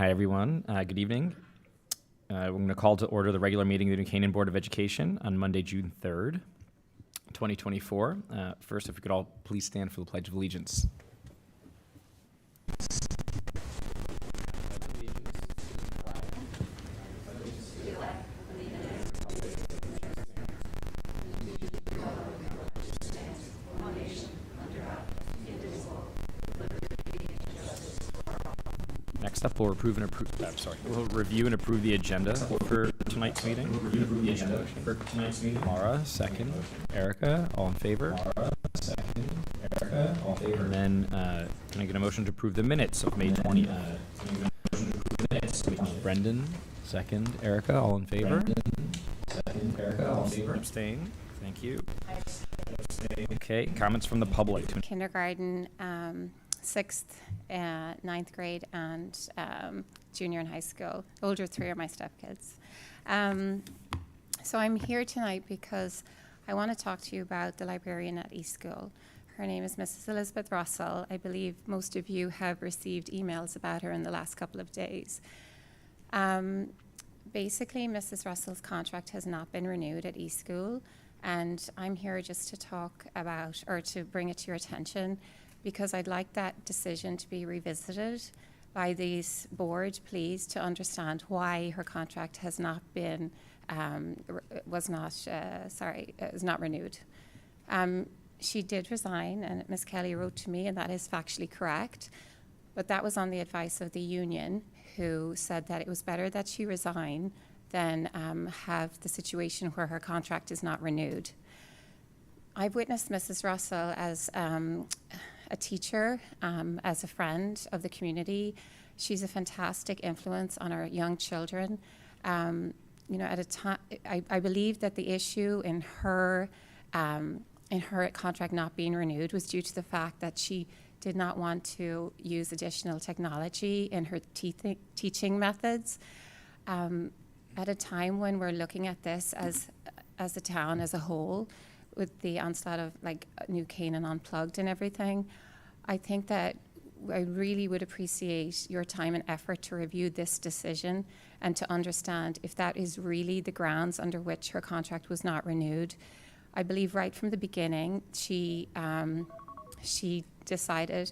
Hi, everyone. Good evening. We're going to call to order the regular meeting of the Canaan Board of Education on Monday, June 3rd, 2024. First, if we could all please stand for the Pledge of Allegiance. Next up, we'll review and approve the agenda for tonight's meeting. Mara, second. Erica, all in favor? And then, can I get a motion to approve the minutes of May 20th? Brendan, second. Erica, all in favor? Abstain. Thank you. Okay, comments from the public. Kindergarten, 6th, 9th grade, and junior in high school. The older three are my stepkids. So I'm here tonight because I want to talk to you about the librarian at East School. Her name is Mrs. Elizabeth Russell. I believe most of you have received emails about her in the last couple of days. Basically, Mrs. Russell's contract has not been renewed at East School, and I'm here just to talk about, or to bring it to your attention, because I'd like that decision to be revisited by this board, please, to understand why her contract has not been, is not renewed. She did resign, and Ms. Kelly wrote to me, and that is factually correct, but that was on the advice of the union, who said that it was better that she resign than have the situation where her contract is not renewed. I've witnessed Mrs. Russell as a teacher, as a friend of the community. She's a fantastic influence on our young children. At a time, I believe that the issue in her contract not being renewed was due to the fact that she did not want to use additional technology in her teaching methods. At a time when we're looking at this as a town as a whole, with the onslaught of like New Canaan Unplugged and everything, I think that I really would appreciate your time and effort to review this decision and to understand if that is really the grounds under which her contract was not renewed. I believe right from the beginning, she decided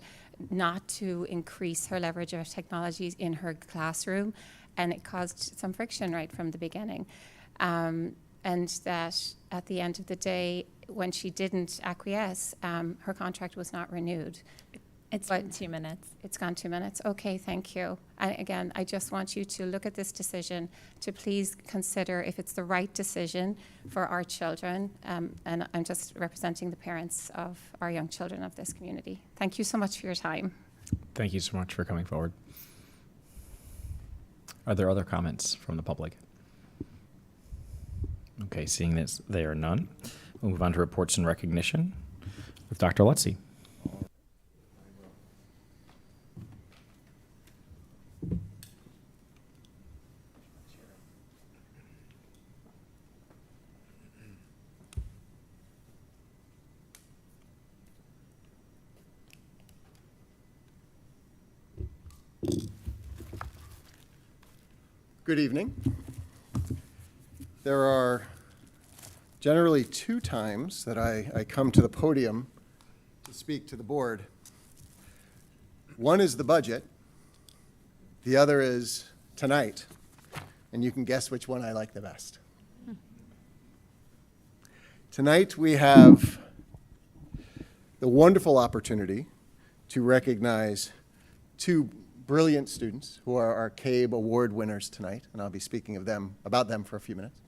not to increase her leverage of technologies in her classroom, and it caused some friction right from the beginning. And that at the end of the day, when she didn't acquiesce, her contract was not renewed. It's been 2 minutes. It's gone 2 minutes. Okay, thank you. And again, I just want you to look at this decision to please consider if it's the right decision for our children. And I'm just representing the parents of our young children of this community. Thank you so much for your time. Thank you so much for coming forward. Are there other comments from the public? Okay, seeing that there are none, we'll move on to reports and recognition with Dr. Lutzy. Good evening. There are generally 2 times that I come to the podium to speak to the board. One is the budget. The other is tonight. And you can guess which one I like the best. Tonight we have the wonderful opportunity to recognize 2 brilliant students who are our CABE Award winners tonight, and I'll be speaking about them for a few minutes.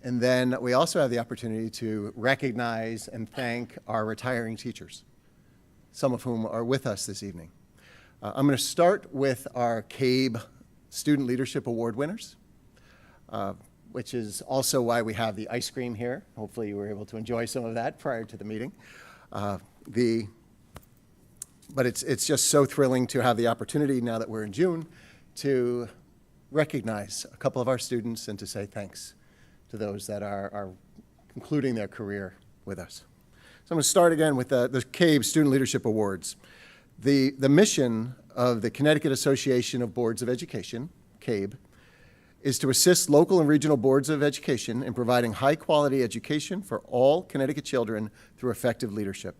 And then we also have the opportunity to recognize and thank our retiring teachers, some of whom are with us this evening. I'm going to start with our CABE Student Leadership Award winners, which is also why we have the ice cream here. Hopefully you were able to enjoy some of that prior to the meeting. But it's just so thrilling to have the opportunity, now that we're in June, to recognize a couple of our students and to say thanks to those that are concluding their career with us. So I'm going to start again with the CABE Student Leadership Awards. The mission of the Connecticut Association of Boards of Education, CABE, is to assist local and regional boards of education in providing high-quality education for all Connecticut children through effective leadership.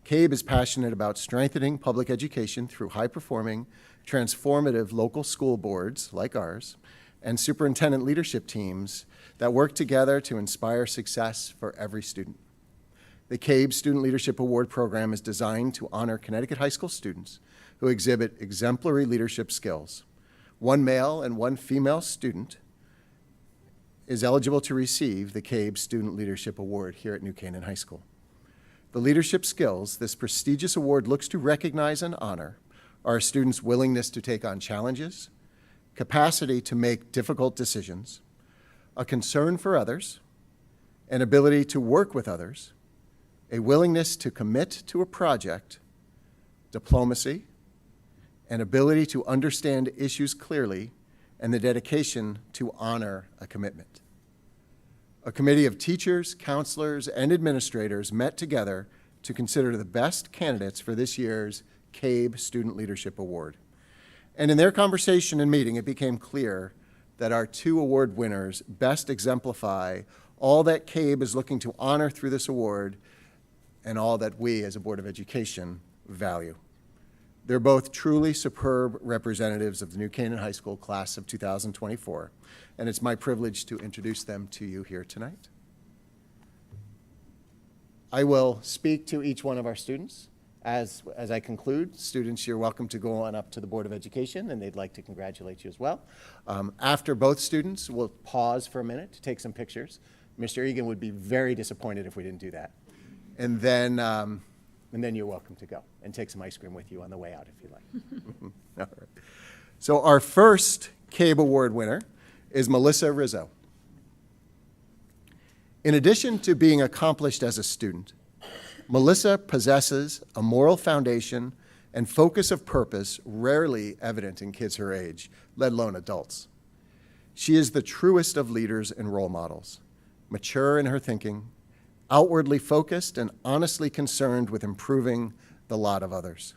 CABE is passionate about strengthening public education through high-performing, transformative local school boards like ours and superintendent leadership teams that work together to inspire success for every student. The CABE Student Leadership Award Program is designed to honor Connecticut high school students who exhibit exemplary leadership skills. One male and one female student is eligible to receive the CABE Student Leadership Award here at New Canaan High School. The leadership skills this prestigious award looks to recognize and honor are a student's willingness to take on challenges, capacity to make difficult decisions, a concern for others, an ability to work with others, a willingness to commit to a project, diplomacy, an ability to understand issues clearly, and the dedication to honor a commitment. A committee of teachers, counselors, and administrators met together to consider the best candidates for this year's CABE Student Leadership Award. And in their conversation and meeting, it became clear that our two award winners best exemplify all that CABE is looking to honor through this award and all that we as a Board of Education value. They're both truly superb representatives of the New Canaan High School class of 2024, and it's my privilege to introduce them to you here tonight. I will speak to each one of our students. As I conclude, students, you're welcome to go on up to the Board of Education, and they'd like to congratulate you as well. After both students, we'll pause for a minute to take some pictures. Mr. Egan would be very disappointed if we didn't do that. And then you're welcome to go and take some ice cream with you on the way out if you like. All right. So our first CABE Award winner is Melissa Rizzo. In addition to being accomplished as a student, Melissa possesses a moral foundation and focus of purpose rarely evident in kids her age, let alone adults. She is the truest of leaders and role models, mature in her thinking, outwardly focused and honestly concerned with improving the lot of others.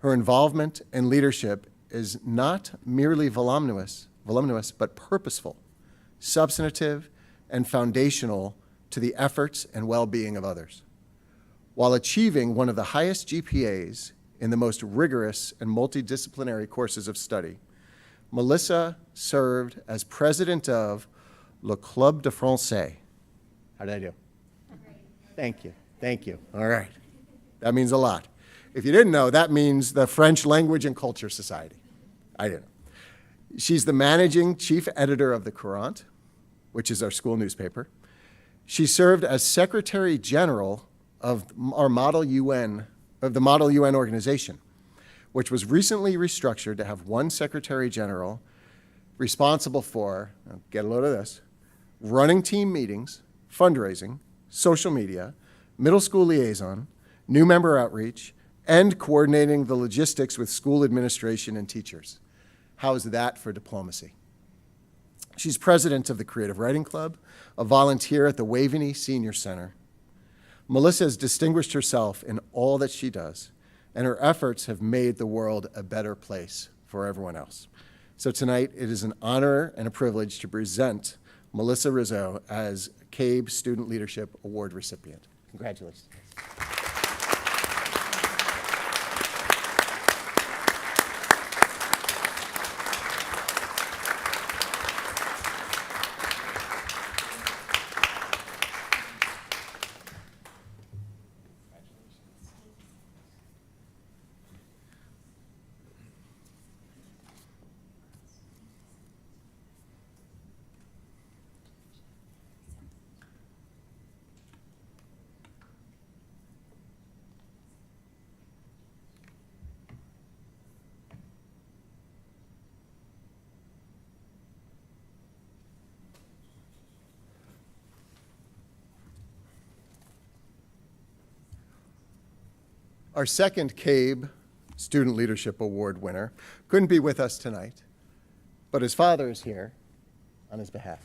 Her involvement and leadership is not merely voluminous, but purposeful, substantive, and foundational to the efforts and well-being of others. While achieving one of the highest GPAs in the most rigorous and multidisciplinary courses of study, Melissa served as president of Le Club de Français. How did I do? Thank you. Thank you. All right. That means a lot. If you didn't know, that means the French Language and Culture Society. I didn't know. She's the managing chief editor of the Courant, which is our school newspaper. She served as Secretary General of our Model UN, of the Model UN organization, which was recently restructured to have one Secretary General responsible for, get a load of this, running team meetings, fundraising, social media, middle school liaison, new member outreach, and coordinating the logistics with school administration and teachers. How is that for diplomacy? She's president of the Creative Writing Club, a volunteer at the Waveney Senior Center. Melissa has distinguished herself in all that she does, and her efforts have made the world a better place for everyone else. So tonight, it is an honor and a privilege to present Melissa Rizzo as CABE Student Leadership Award recipient. Congratulations. Our second CABE Student Leadership Award winner couldn't be with us tonight, but his father is here on his behalf.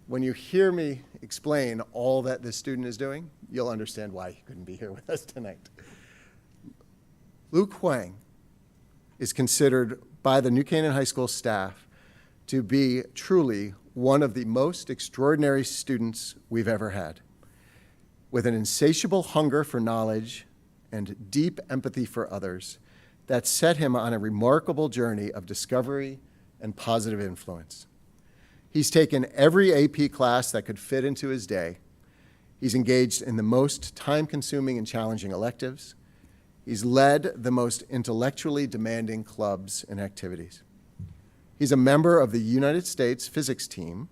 When you hear me explain all that this student is doing, you'll understand why he couldn't be here with us tonight. Luke Huang is considered by the New Canaan High School staff to be truly one of the most extraordinary students we've ever had. With an insatiable hunger for knowledge and deep empathy for others that set him on a remarkable journey of discovery and positive influence. He's taken every AP class that could fit into his day. He's engaged in the most time-consuming and challenging electives. He's led the most intellectually demanding clubs and activities. He's a member of the United States physics team,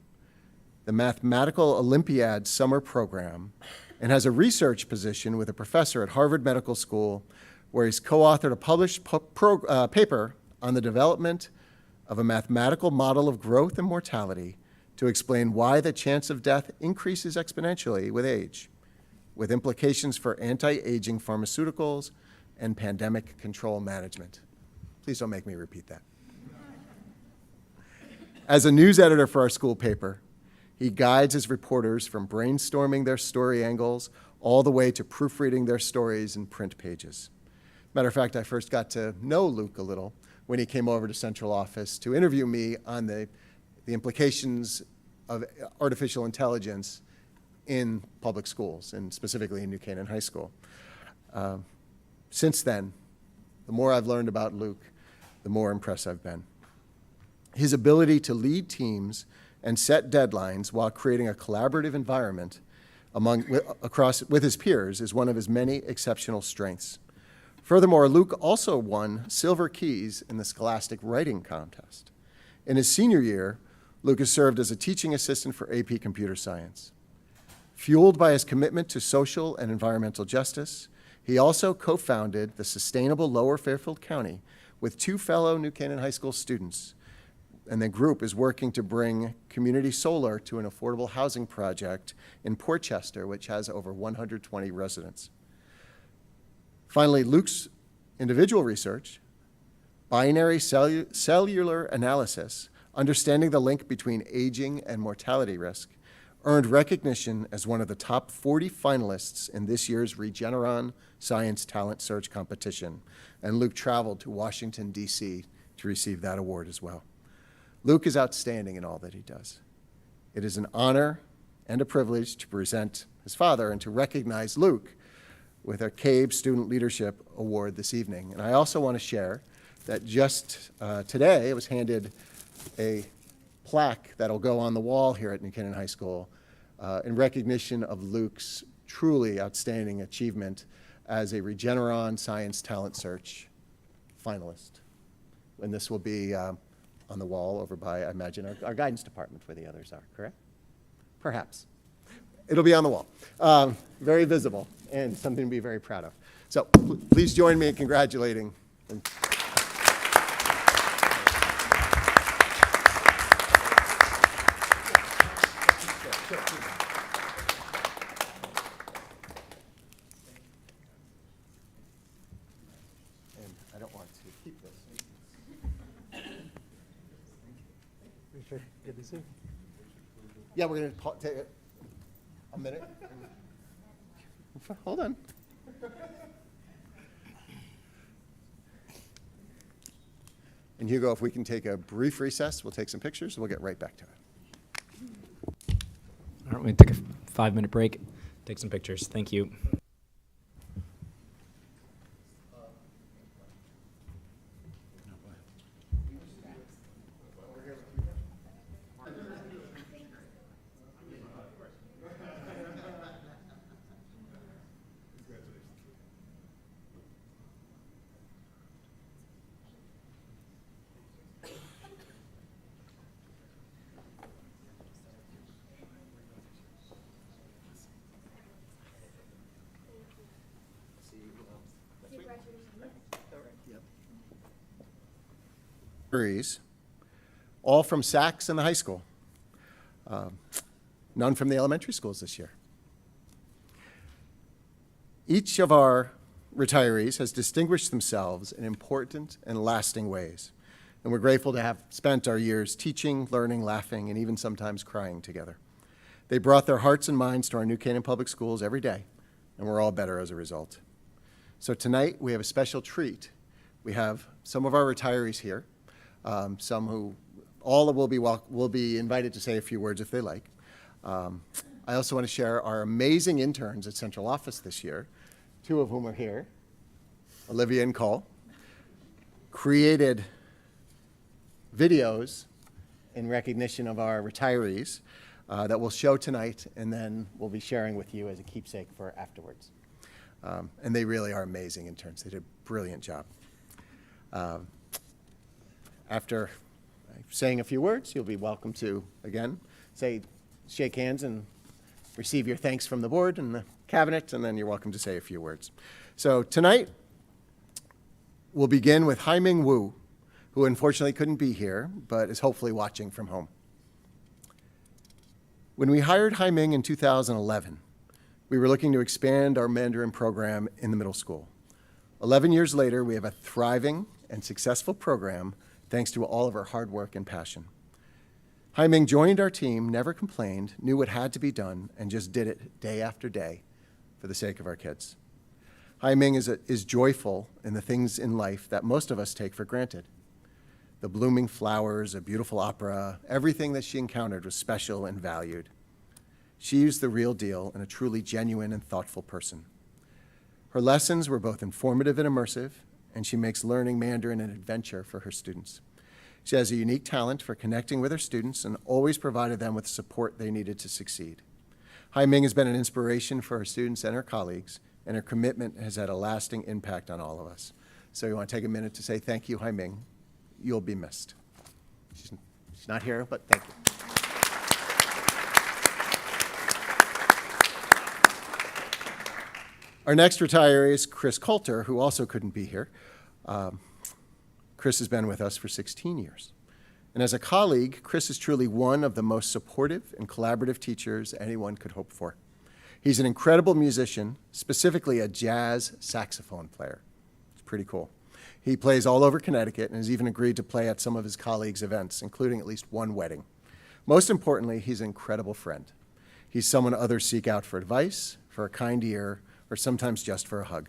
the Mathematical Olympiad summer program, and has a research position with a professor at Harvard Medical School, where he's co-authored a published paper on the development of a mathematical model of growth and mortality to explain why the chance of death increases exponentially with age, with implications for anti-aging pharmaceuticals and pandemic control management. Please don't make me repeat that. As a news editor for our school paper, he guides his reporters from brainstorming their story angles all the way to proofreading their stories in print pages. Matter of fact, I first got to know Luke a little when he came over to central office to interview me on the implications of artificial intelligence in public schools, and specifically in New Canaan High School. Since then, the more I've learned about Luke, the more impressed I've been. His ability to lead teams and set deadlines while creating a collaborative environment with his peers is one of his many exceptional strengths. Furthermore, Luke also won silver keys in the Scholastic Writing Contest. In his senior year, Luke has served as a teaching assistant for AP Computer Science. Fueled by his commitment to social and environmental justice, he also co-founded the Sustainable Lower Fairfield County with 2 fellow New Canaan High School students, and the group is working to bring community solar to an affordable housing project in Portchester, which has over 120 residents. Finally, Luke's individual research, binary cellular analysis, understanding the link between aging and mortality risk, earned recognition as one of the top 40 finalists in this year's Regeneron Science Talent Search competition, and Luke traveled to Washington, D.C. to receive that award as well. Luke is outstanding in all that he does. It is an honor and a privilege to present his father and to recognize Luke with our CABE Student Leadership Award this evening. And I also want to share that just today I was handed a plaque that'll go on the wall here at New Canaan High School in recognition of Luke's truly outstanding achievement as a Regeneron Science Talent Search finalist. And this will be on the wall over by, I imagine, our guidance department where the others are, correct? Perhaps. It'll be on the wall. Very visible and something to be very proud of. So please join me in congratulating. And I don't want to keep this. Good to see you. Yeah, we're going to take a minute. Hold on. And Hugo, if we can take a brief recess, we'll take some pictures, and we'll get right back to it. All right, we're going to take a 5-minute break, take some pictures. Thank you. All from Sachs and the high school. None from the elementary schools this year. Each of our retirees has distinguished themselves in important and lasting ways, and we're grateful to have spent our years teaching, learning, laughing, and even sometimes crying together. They brought their hearts and minds to our New Canaan Public Schools every day, and we're all better as a result. So tonight, we have a special treat. We have some of our retirees here, some who, all will be invited to say a few words if they like. I also want to share our amazing interns at central office this year, two of whom are here, Olivia and Cole, created videos in recognition of our retirees that we'll show tonight, and then we'll be sharing with you as a keepsake for afterwards. And they really are amazing interns. They did a brilliant job. After saying a few words, you'll be welcome to, again, shake hands and receive your thanks from the board and the cabinet, and then you're welcome to say a few words. So tonight, we'll begin with Hai-Ming Wu, who unfortunately couldn't be here, but is hopefully watching from home. When we hired Hai-Ming in 2011, we were looking to expand our Mandarin program in the middle school. 11 years later, we have a thriving and successful program thanks to all of our hard work and passion. Hai-Ming joined our team, never complained, knew what had to be done, and just did it day after day for the sake of our kids. Hai-Ming is joyful in the things in life that most of us take for granted. The blooming flowers, a beautiful opera, everything that she encountered was special and valued. She is the real deal and a truly genuine and thoughtful person. Her lessons were both informative and immersive, and she makes learning Mandarin an adventure for her students. She has a unique talent for connecting with her students and always provided them with the support they needed to succeed. Hai-Ming has been an inspiration for her students and her colleagues, and her commitment has had a lasting impact on all of us. So we want to take a minute to say thank you, Hai-Ming. You'll be missed. She's not here, but thank you. Our next retiree is Chris Coulter, who also couldn't be here. Chris has been with us for 16 years. And as a colleague, Chris is truly one of the most supportive and collaborative teachers anyone could hope for. He's an incredible musician, specifically a jazz saxophone player. It's pretty cool. He plays all over Connecticut and has even agreed to play at some of his colleagues' events, including at least one wedding. Most importantly, he's an incredible friend. He's someone others seek out for advice, for a kind ear, or sometimes just for a hug.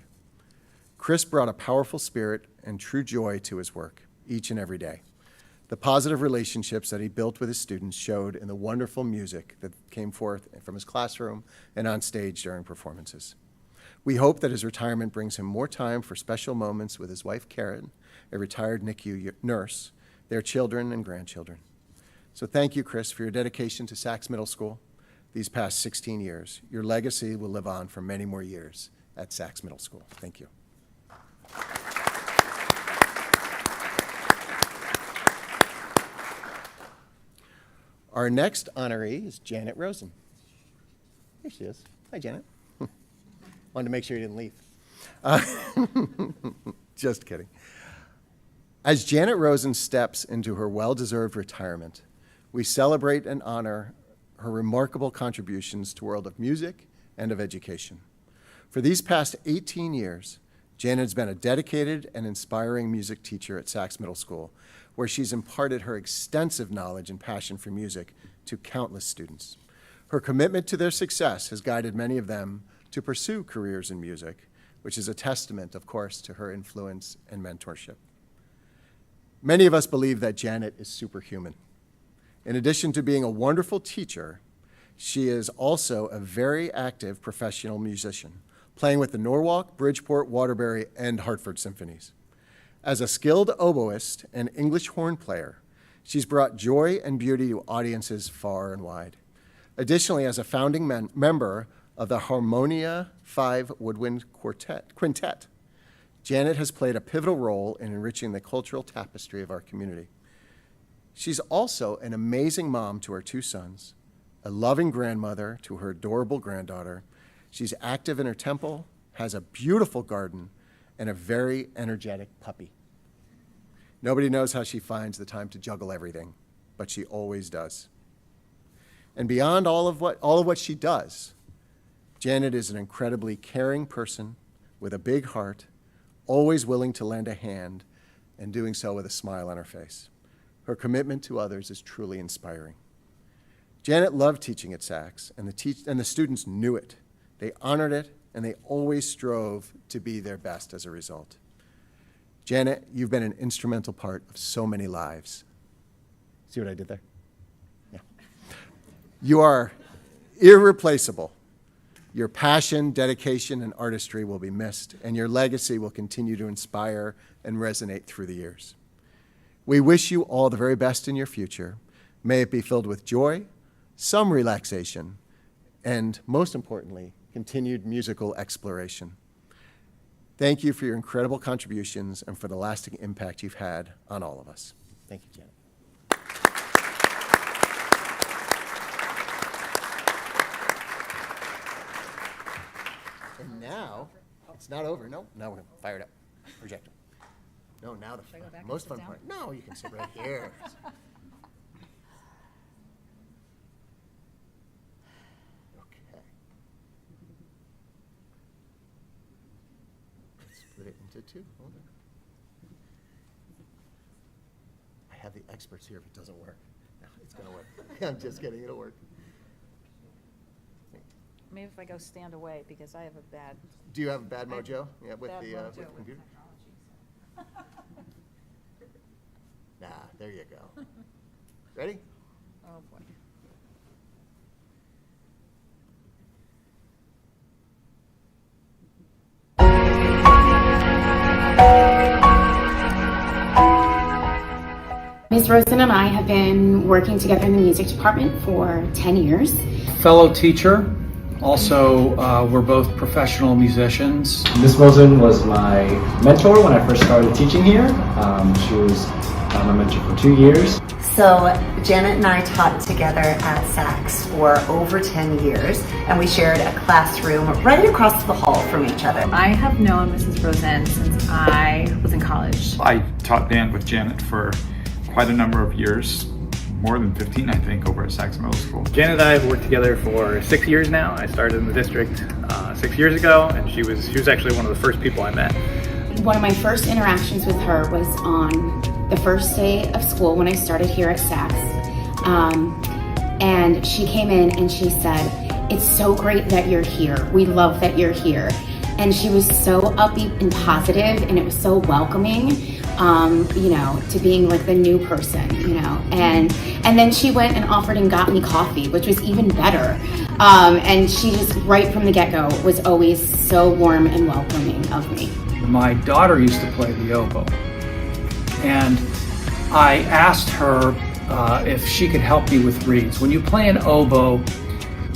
Chris brought a powerful spirit and true joy to his work each and every day. The positive relationships that he built with his students showed in the wonderful music that came forth from his classroom and on stage during performances. We hope that his retirement brings him more time for special moments with his wife, Karen, a retired NICU nurse, their children and grandchildren. So thank you, Chris, for your dedication to Sax Middle School these past 16 years. Your legacy will live on for many more years at Sax Middle School. Thank you. Our next honoree is Janet Rosen. Here she is. Hi, Janet. Wanted to make sure you didn't leave. Just kidding. As Janet Rosen steps into her well-deserved retirement, we celebrate and honor her remarkable contributions to the world of music and of education. For these past 18 years, Janet has been a dedicated and inspiring music teacher at Sax Middle School, where she's imparted her extensive knowledge and passion for music to countless students. Her commitment to their success has guided many of them to pursue careers in music, which is a testament, of course, to her influence and mentorship. Many of us believe that Janet is superhuman. In addition to being a wonderful teacher, she is also a very active professional musician, playing with the Norwalk, Bridgeport, Waterbury, and Hartford symphonies. As a skilled oboist and English horn player, she's brought joy and beauty to audiences far and wide. Additionally, as a founding member of the Harmonia 5 Woodwind Quintet, Janet has played a pivotal role in enriching the cultural tapestry of our community. She's also an amazing mom to her two sons, a loving grandmother to her adorable granddaughter. She's active in her temple, has a beautiful garden, and a very energetic puppy. Nobody knows how she finds the time to juggle everything, but she always does. And beyond all of what she does, Janet is an incredibly caring person with a big heart, always willing to lend a hand, and doing so with a smile on her face. Her commitment to others is truly inspiring. Janet loved teaching at Sax, and the students knew it. They honored it and they always strove to be their best as a result. Janet, you've been an instrumental part of so many lives. See what I did there? Yeah. You are irreplaceable. Your passion, dedication, and artistry will be missed, and your legacy will continue to inspire and resonate through the years. We wish you all the very best in your future. May it be filled with joy, some relaxation, and most importantly, continued musical exploration. Thank you for your incredible contributions and for the lasting impact you've had on all of us. Thank you, Janet. And now, it's not over. No, now we're going to fire it up. Projector. No, now the most fun part. No, you can sit right here. Okay. Let's split it into two. Hold on. I have the experts here if it doesn't work. No, it's going to work. I'm just kidding. It'll work. Maybe if I go stand away, because I have a bad. Do you have a bad mojo? Yeah, with Bad the mojo with the with computer? Nah, there you go. Ready? Oh, boy. Ms. Rosen and I have been working together in the music department for 10 years. Fellow teacher. Also, we're both professional musicians. Ms. Rosen was my mentor when I first started teaching here. She was my mentor for 2 years. So Janet and I taught together at Saks for over 10 years, and we shared a classroom right across the hall from each other. I have known Mrs. Rosen since I was in college. I taught band with Janet for quite a number of years, more than 15, I think, over at Saks Middle School. Janet and I have worked together for 6 years now. I started in the district 6 years ago, and she was actually one of the first people I met. One of my first interactions with her was on the first day of school when I started here at Saks. And she came in and she said, "It's so great that you're here. We love that you're here." And she was so upbeat and positive, and it was so welcoming, to being like the new person, And then she went and offered and got me coffee, which was even better. And she just, right from the get-go, was always so warm and welcoming of me. My daughter used to play the oboe, and I asked her if she could help me with reeds. When you play an oboe,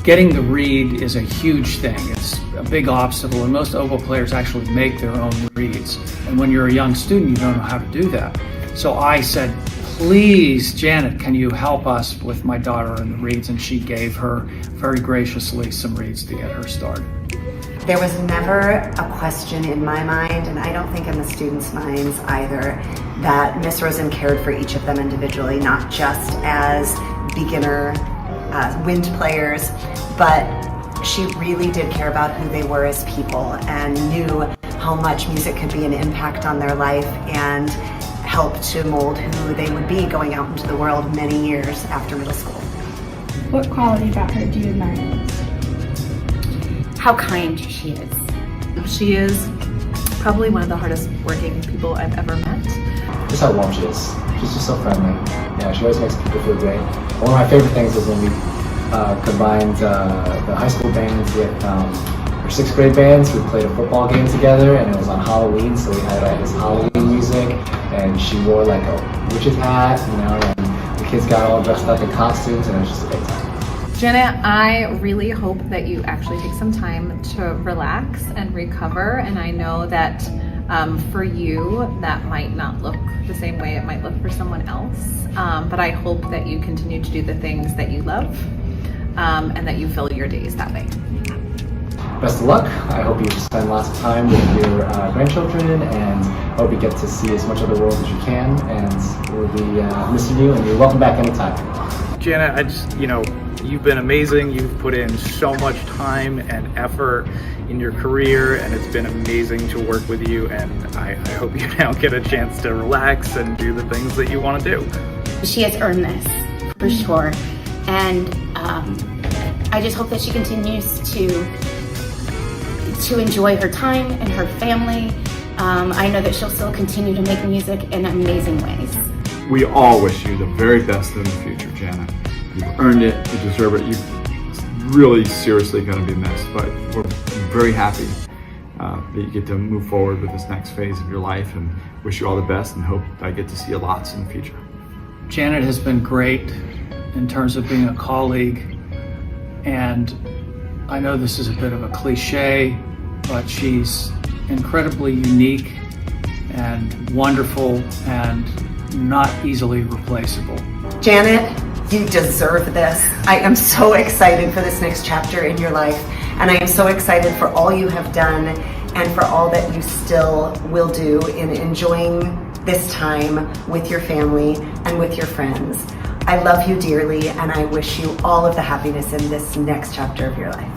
getting the reed is a huge thing. It's a big obstacle, and most oboe players actually make their own reeds. And when you're a young student, you don't know how to do that. So I said, "Please, Janet, can you help us with my daughter and the reeds?" And she gave her very graciously some reeds to get her started. There was never a question in my mind, and I don't think in the students' minds either, that Miss Rosen cared for each of them individually, not just as beginner wind players, but she really did care about who they were as people and knew how much music could be an impact on their life and help to mold who they would be going out into the world many years after middle school. What quality about her do you admire most? How kind she is. She is probably one of the hardest working people I've ever met. Just how warm she is. She's just so friendly. Yeah, she always makes people feel great. One of my favorite things is when we combined the high school bands with our 6th grade bands. We played a football game together, and it was on Halloween, so we had this Halloween music, and she wore like a witch's hat, and the kids got all dressed up in costumes, and it was just a great time. Janet, I really hope that you actually take some time to relax and recover, and I know that for you, that might not look the same way it might look for someone else, but I hope that you continue to do the things that you love, and that you fill your days that way. Best of luck. I hope you spend lots of time with your grandchildren, and hope you get to see as much of the world as you can, and we'll be missing you, and you're welcome back anytime. Janet, you've been amazing. You've put in so much time and effort in your career, and it's been amazing to work with you, and I hope you now get a chance to relax and do the things that you want to do. She has earned this, for sure. And I just hope that she continues to to enjoy her time and her family. I know that she'll still continue to make music in amazing ways. We all wish you the very best in the future, Janet. You've earned it, you deserve it. You're really seriously going to be missed, but we're very happy that you get to move forward with this next phase of your life, and wish you all the best and hope I get to see you lots in the future. Janet has been great in terms of being a colleague, and I know this is a bit of a cliche, but she's incredibly unique and wonderful and not easily replaceable. Janet, you deserve this. I am so excited for this next chapter in your life, and I am so excited for all you have done and for all that you still will do in enjoying this time with your family and with your friends. I love you dearly, and I wish you all of the happiness in this next chapter of your life.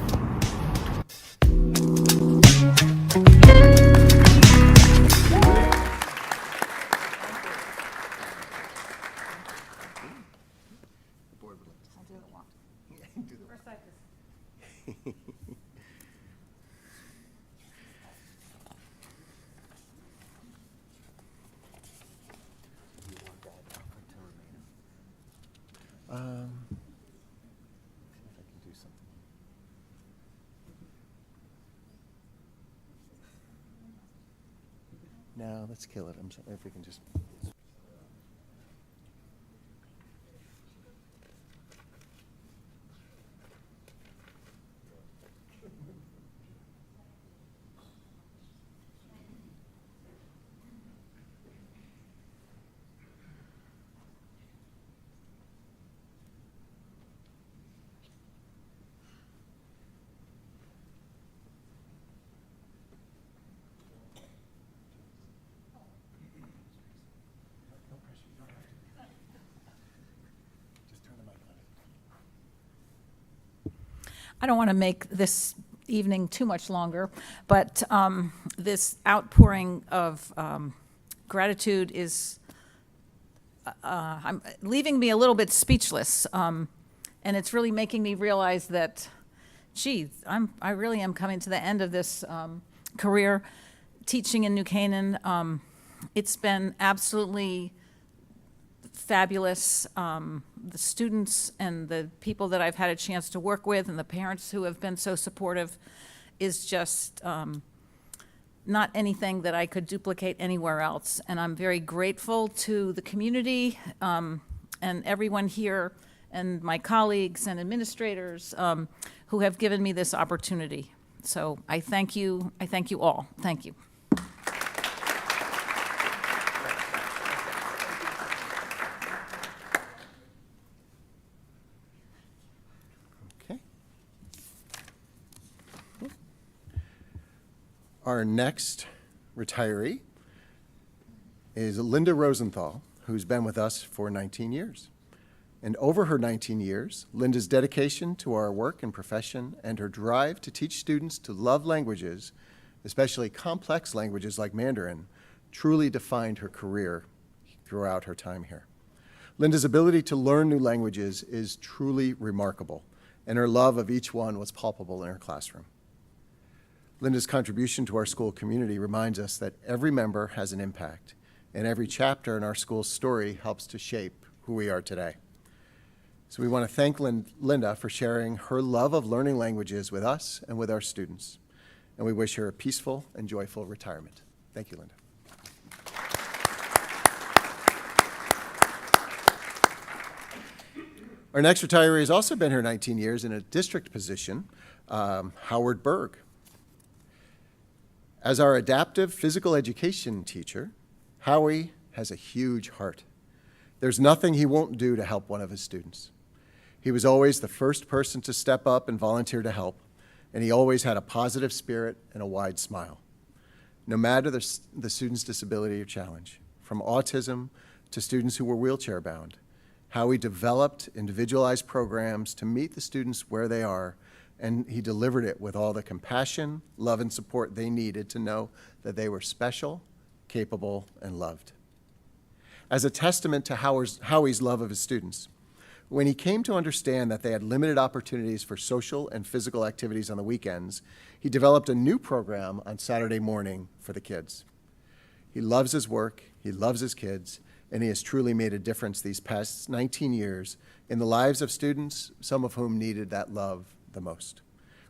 See if I can do something. No, let's kill it. I'm sorry if we can just. I don't want to make this evening too much longer, but this outpouring of gratitude is leaving me a little bit speechless, and it's really making me realize that, gee, I really am coming to the end of this career teaching in New Canaan. It's been absolutely fabulous. The students and the people that I've had a chance to work with and the parents who have been so supportive is just not anything that I could duplicate anywhere else. And I'm very grateful to the community and everyone here and my colleagues and administrators who have given me this opportunity. So I thank you. I thank you all. Thank you. Okay. Our next retiree is Linda Rosenthal, who's been with us for 19 years. And over her 19 years, Linda's dedication to our work and profession and her drive to teach students to love languages, especially complex languages like Mandarin, truly defined her career throughout her time here. Linda's ability to learn new languages is truly remarkable, and her love of each one was palpable in her classroom. Linda's contribution to our school community reminds us that every member has an impact, and every chapter in our school's story helps to shape who we are today. So we want to thank Linda for sharing her love of learning languages with us and with our students. And we wish her a peaceful and joyful retirement. Thank you, Linda. Our next retiree has also been here 19 years in a district position, Howard Berg. As our adaptive physical education teacher, Howie has a huge heart. There's nothing he won't do to help one of his students. He was always the first person to step up and volunteer to help, and he always had a positive spirit and a wide smile. No matter the student's disability or challenge, from autism to students who were wheelchair-bound, Howie developed individualized programs to meet the students where they are, and he delivered it with all the compassion, love, and support they needed to know that they were special, capable, and loved. As a testament to Howie's love of his students, When he came to understand that they had limited opportunities for social and physical activities on the weekends, he developed a new program on Saturday morning for the kids. He loves his work, he loves his kids, and he has truly made a difference these past 19 years in the lives of students, some of whom needed that love the most.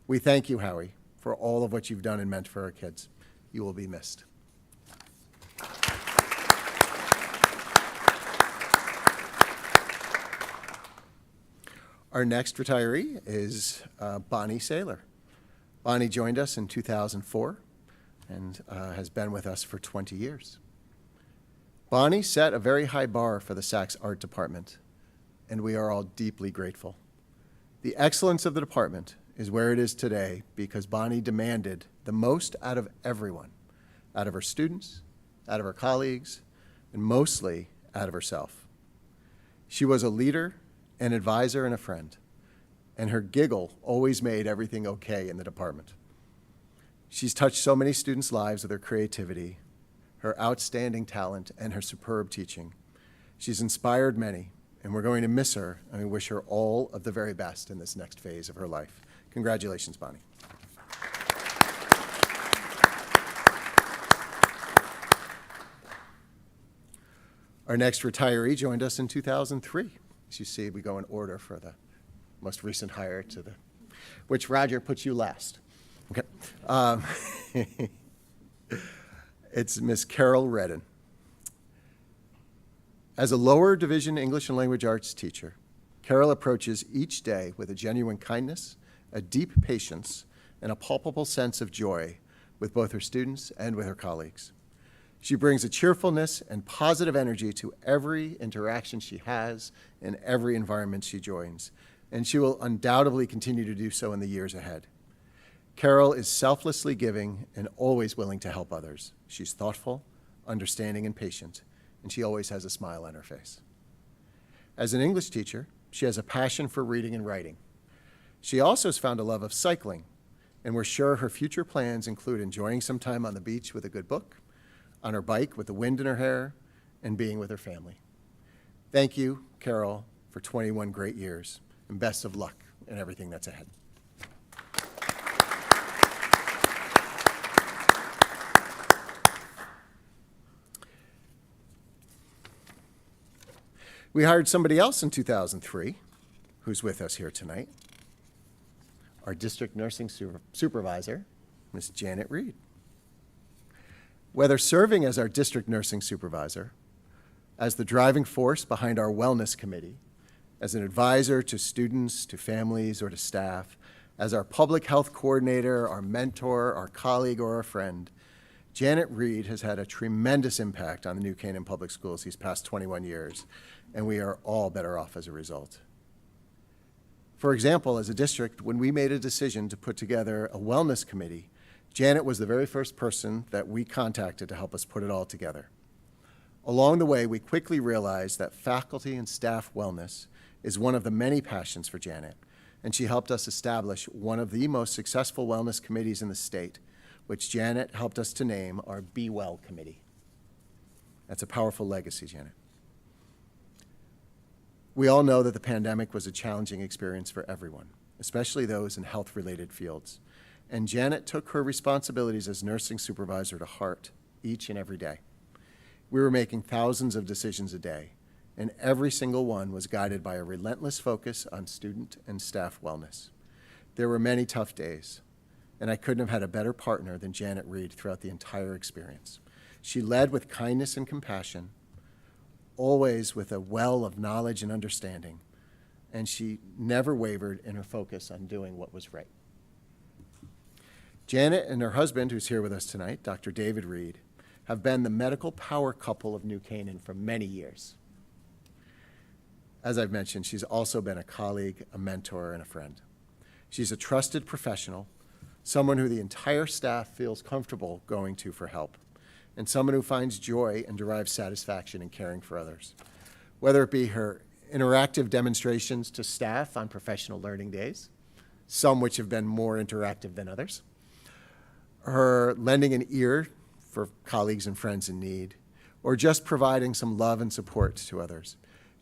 We thank you, Howie, for all of what you've done and meant for our kids. You will be missed. Our next retiree is Bonnie Saylor. Bonnie joined us in 2004 and has been with us for 20 years. Bonnie set a very high bar for the Sachs Art Department, and we are all deeply grateful. The excellence of the department is where it is today because Bonnie demanded the most out of everyone, out of her students, out of her colleagues, and mostly out of herself. She was a leader, an advisor, and a friend, and her giggle always made everything okay in the department. She's touched so many students' lives with her creativity, her outstanding talent, and her superb teaching. She's inspired many, and we're going to miss her, and we wish her all of the very best in this next phase of her life. Congratulations, Bonnie. Our next retiree joined us in 2003. As you see, we go in order for the most recent hire to the, which Roger puts you last. Okay. It's Miss Carol Redden. As a lower division English and language arts teacher, Carol approaches each day with a genuine kindness, a deep patience, and a palpable sense of joy with both her students and with her colleagues. She brings a cheerfulness and positive energy to every interaction she has and every environment she joins, and she will undoubtedly continue to do so in the years ahead. Carol is selflessly giving and always willing to help others. She's thoughtful, understanding, and patient, and she always has a smile on her face. As an English teacher, she has a passion for reading and writing. She also has found a love of cycling, and we're sure her future plans include enjoying some time on the beach with a good book, on her bike with the wind in her hair, and being with her family. Thank you, Carol, for 21 great years, and best of luck in everything that's ahead. We hired somebody else in 2003 who's with us here tonight, our district nursing supervisor, Ms. Janet Reed. Whether serving as our district nursing supervisor, as the driving force behind our wellness committee, as an advisor to students, to families, or to staff, as our public health coordinator, our mentor, our colleague, or our friend, Janet Reed has had a tremendous impact on the New Canaan Public Schools these past 21 years, and we are all better off as a result. For example, as a district, when we made a decision to put together a wellness committee, Janet was the very first person that we contacted to help us put it all together. Along the way, we quickly realized that faculty and staff wellness is one of the many passions for Janet, and she helped us establish one of the most successful wellness committees in the state, which Janet helped us to name our Be Well Committee. That's a powerful legacy, Janet. We all know that the pandemic was a challenging experience for everyone, especially those in health-related fields. And Janet took her responsibilities as nursing supervisor to heart each and every day. We were making thousands of decisions a day, and every single one was guided by a relentless focus on student and staff wellness. There were many tough days, and I couldn't have had a better partner than Janet Reed throughout the entire experience. She led with kindness and compassion, always with a well of knowledge and understanding, and she never wavered in her focus on doing what was right. Janet and her husband, who's here with us tonight, Dr. David Reed, have been the medical power couple of New Canaan for many years. As I've mentioned, she's also been a colleague, a mentor, and a friend. She's a trusted professional, someone who the entire staff feels comfortable going to for help, and someone who finds joy and derives satisfaction in caring for others. Whether it be her interactive demonstrations to staff on professional learning days, some which have been more interactive than others, her lending an ear for colleagues and friends in need, or just providing some love and support to others.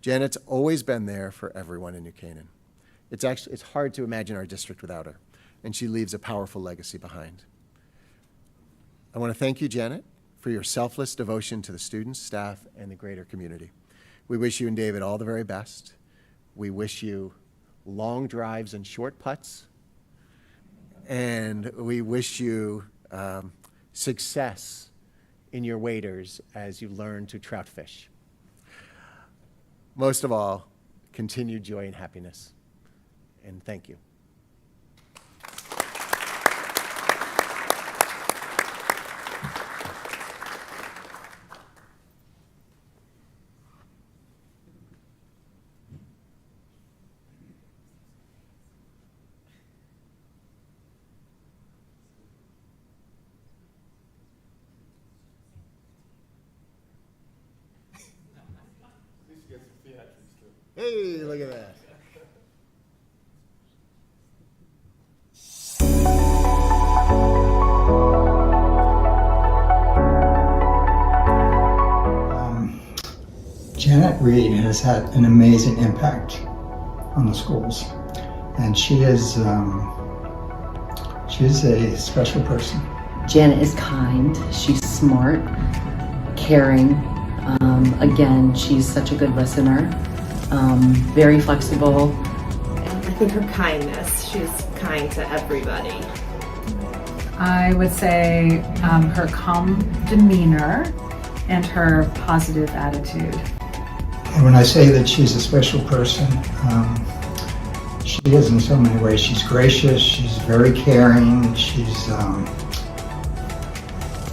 Janet's always been there for everyone in New Canaan. It's hard to imagine our district without her, and she leaves a powerful legacy behind. I want to thank you, Janet, for your selfless devotion to the students, staff, and the greater community. We wish you and David all the very best. We wish you long drives and short putts, and we wish you success in your waders as you learn to trout fish. Most of all, continued joy and happiness. And thank you. Hey, look at that. Janet Reed has had an amazing impact on the schools, and she is a special person. Janet is kind, she's smart, caring. Again, she's such a good listener, very flexible. I think her kindness, she's kind to everybody. I would say her calm demeanor and her positive attitude. And when I say that she's a special person, she is in so many ways. She's gracious, she's very caring, she's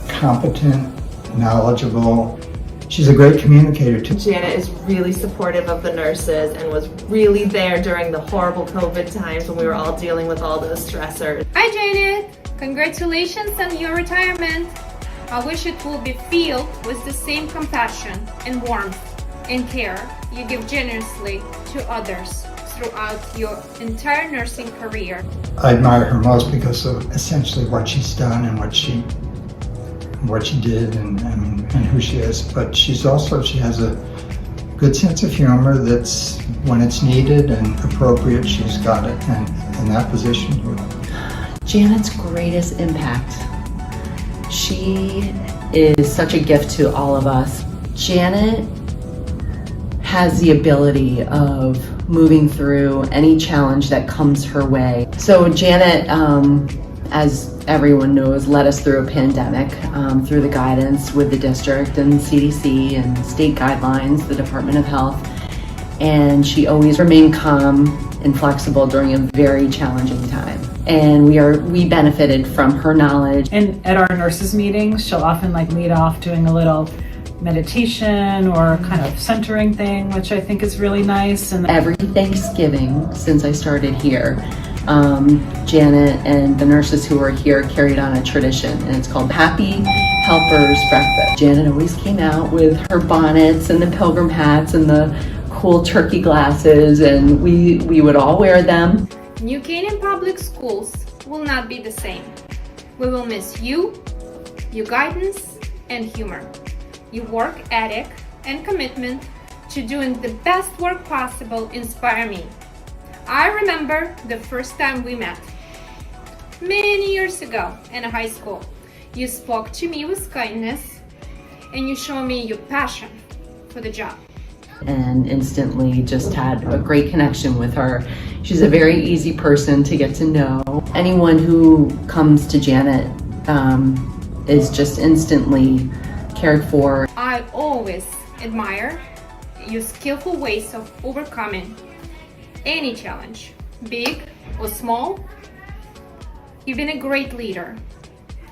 competent, knowledgeable. She's a great communicator too. Janet is really supportive of the nurses and was really there during the horrible COVID times when we were all dealing with all those stressors. Hi Janet! Congratulations on your retirement. I wish it will be filled with the same compassion and warmth and care you give generously to others throughout your entire nursing career. I admire her most because of essentially what she's done and what she did and who she is. But she has a good sense of humor that's, when it's needed and appropriate, she's got it, and in that position. Janet's greatest impact. She is such a gift to all of us. Janet has the ability of moving through any challenge that comes her way. So Janet, as everyone knows, led us through a pandemic through the guidance with the district and CDC and state guidelines, the Department of Health, and she always remained calm and flexible during a very challenging time. And we benefited from her knowledge. And at our nurses meetings, she'll often lead off doing a little meditation or kind of centering thing, which I think is really nice. And every Thanksgiving since I started here, Janet and the nurses who are here carried on a tradition, and it's called Happy Helpers Breakfast. Janet always came out with her bonnets and the pilgrim hats and the cool turkey glasses, and we would all wear them. New Canaan Public Schools will not be the same. We will miss you, your guidance and humor, your work ethic and commitment to doing the best work possible inspire me. I remember the first time we met, many years ago in high school. You spoke to me with kindness and you showed me your passion for the job. And instantly just had a great connection with her. She's a very easy person to get to know. Anyone who comes to Janet is just instantly cared for. I always admire your skillful ways of overcoming any challenge, big or small. You've been a great leader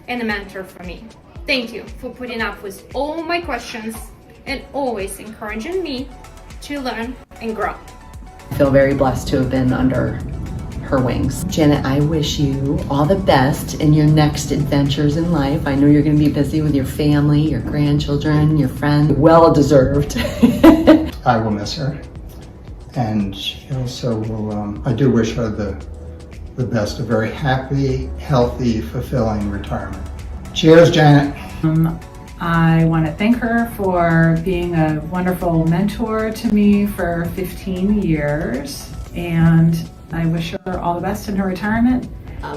and a mentor for me. Thank you for putting up with all my questions and always encouraging me to learn and grow. I feel very blessed to have been under her wings. Janet, I wish you all the best in your next adventures in life. I know you're going to be busy with your family, your grandchildren, your friends. Well deserved. I will miss her, and she also will, I do wish her the best, a very happy, healthy, fulfilling retirement. Cheers, Janet. I want to thank her for being a wonderful mentor to me for 15 years, and I wish her all the best in her retirement.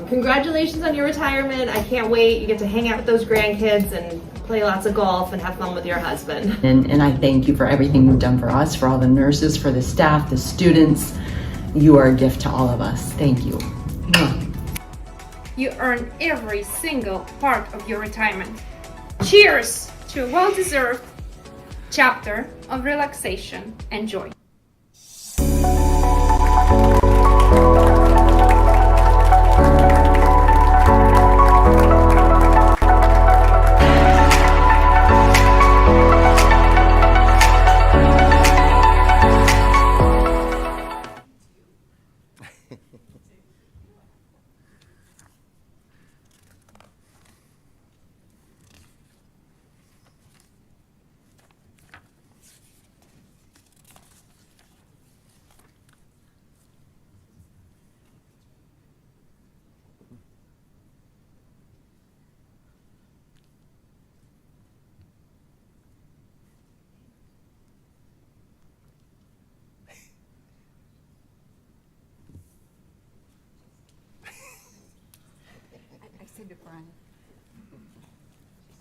Congratulations on your retirement. I can't wait. You get to hang out with those grandkids and play lots of golf and have fun with your husband. And I thank you for everything you've done for us, for all the nurses, for the staff, the students. You are a gift to all of us. Thank you. You earned every single part of your retirement. Cheers to a well-deserved chapter of relaxation and joy.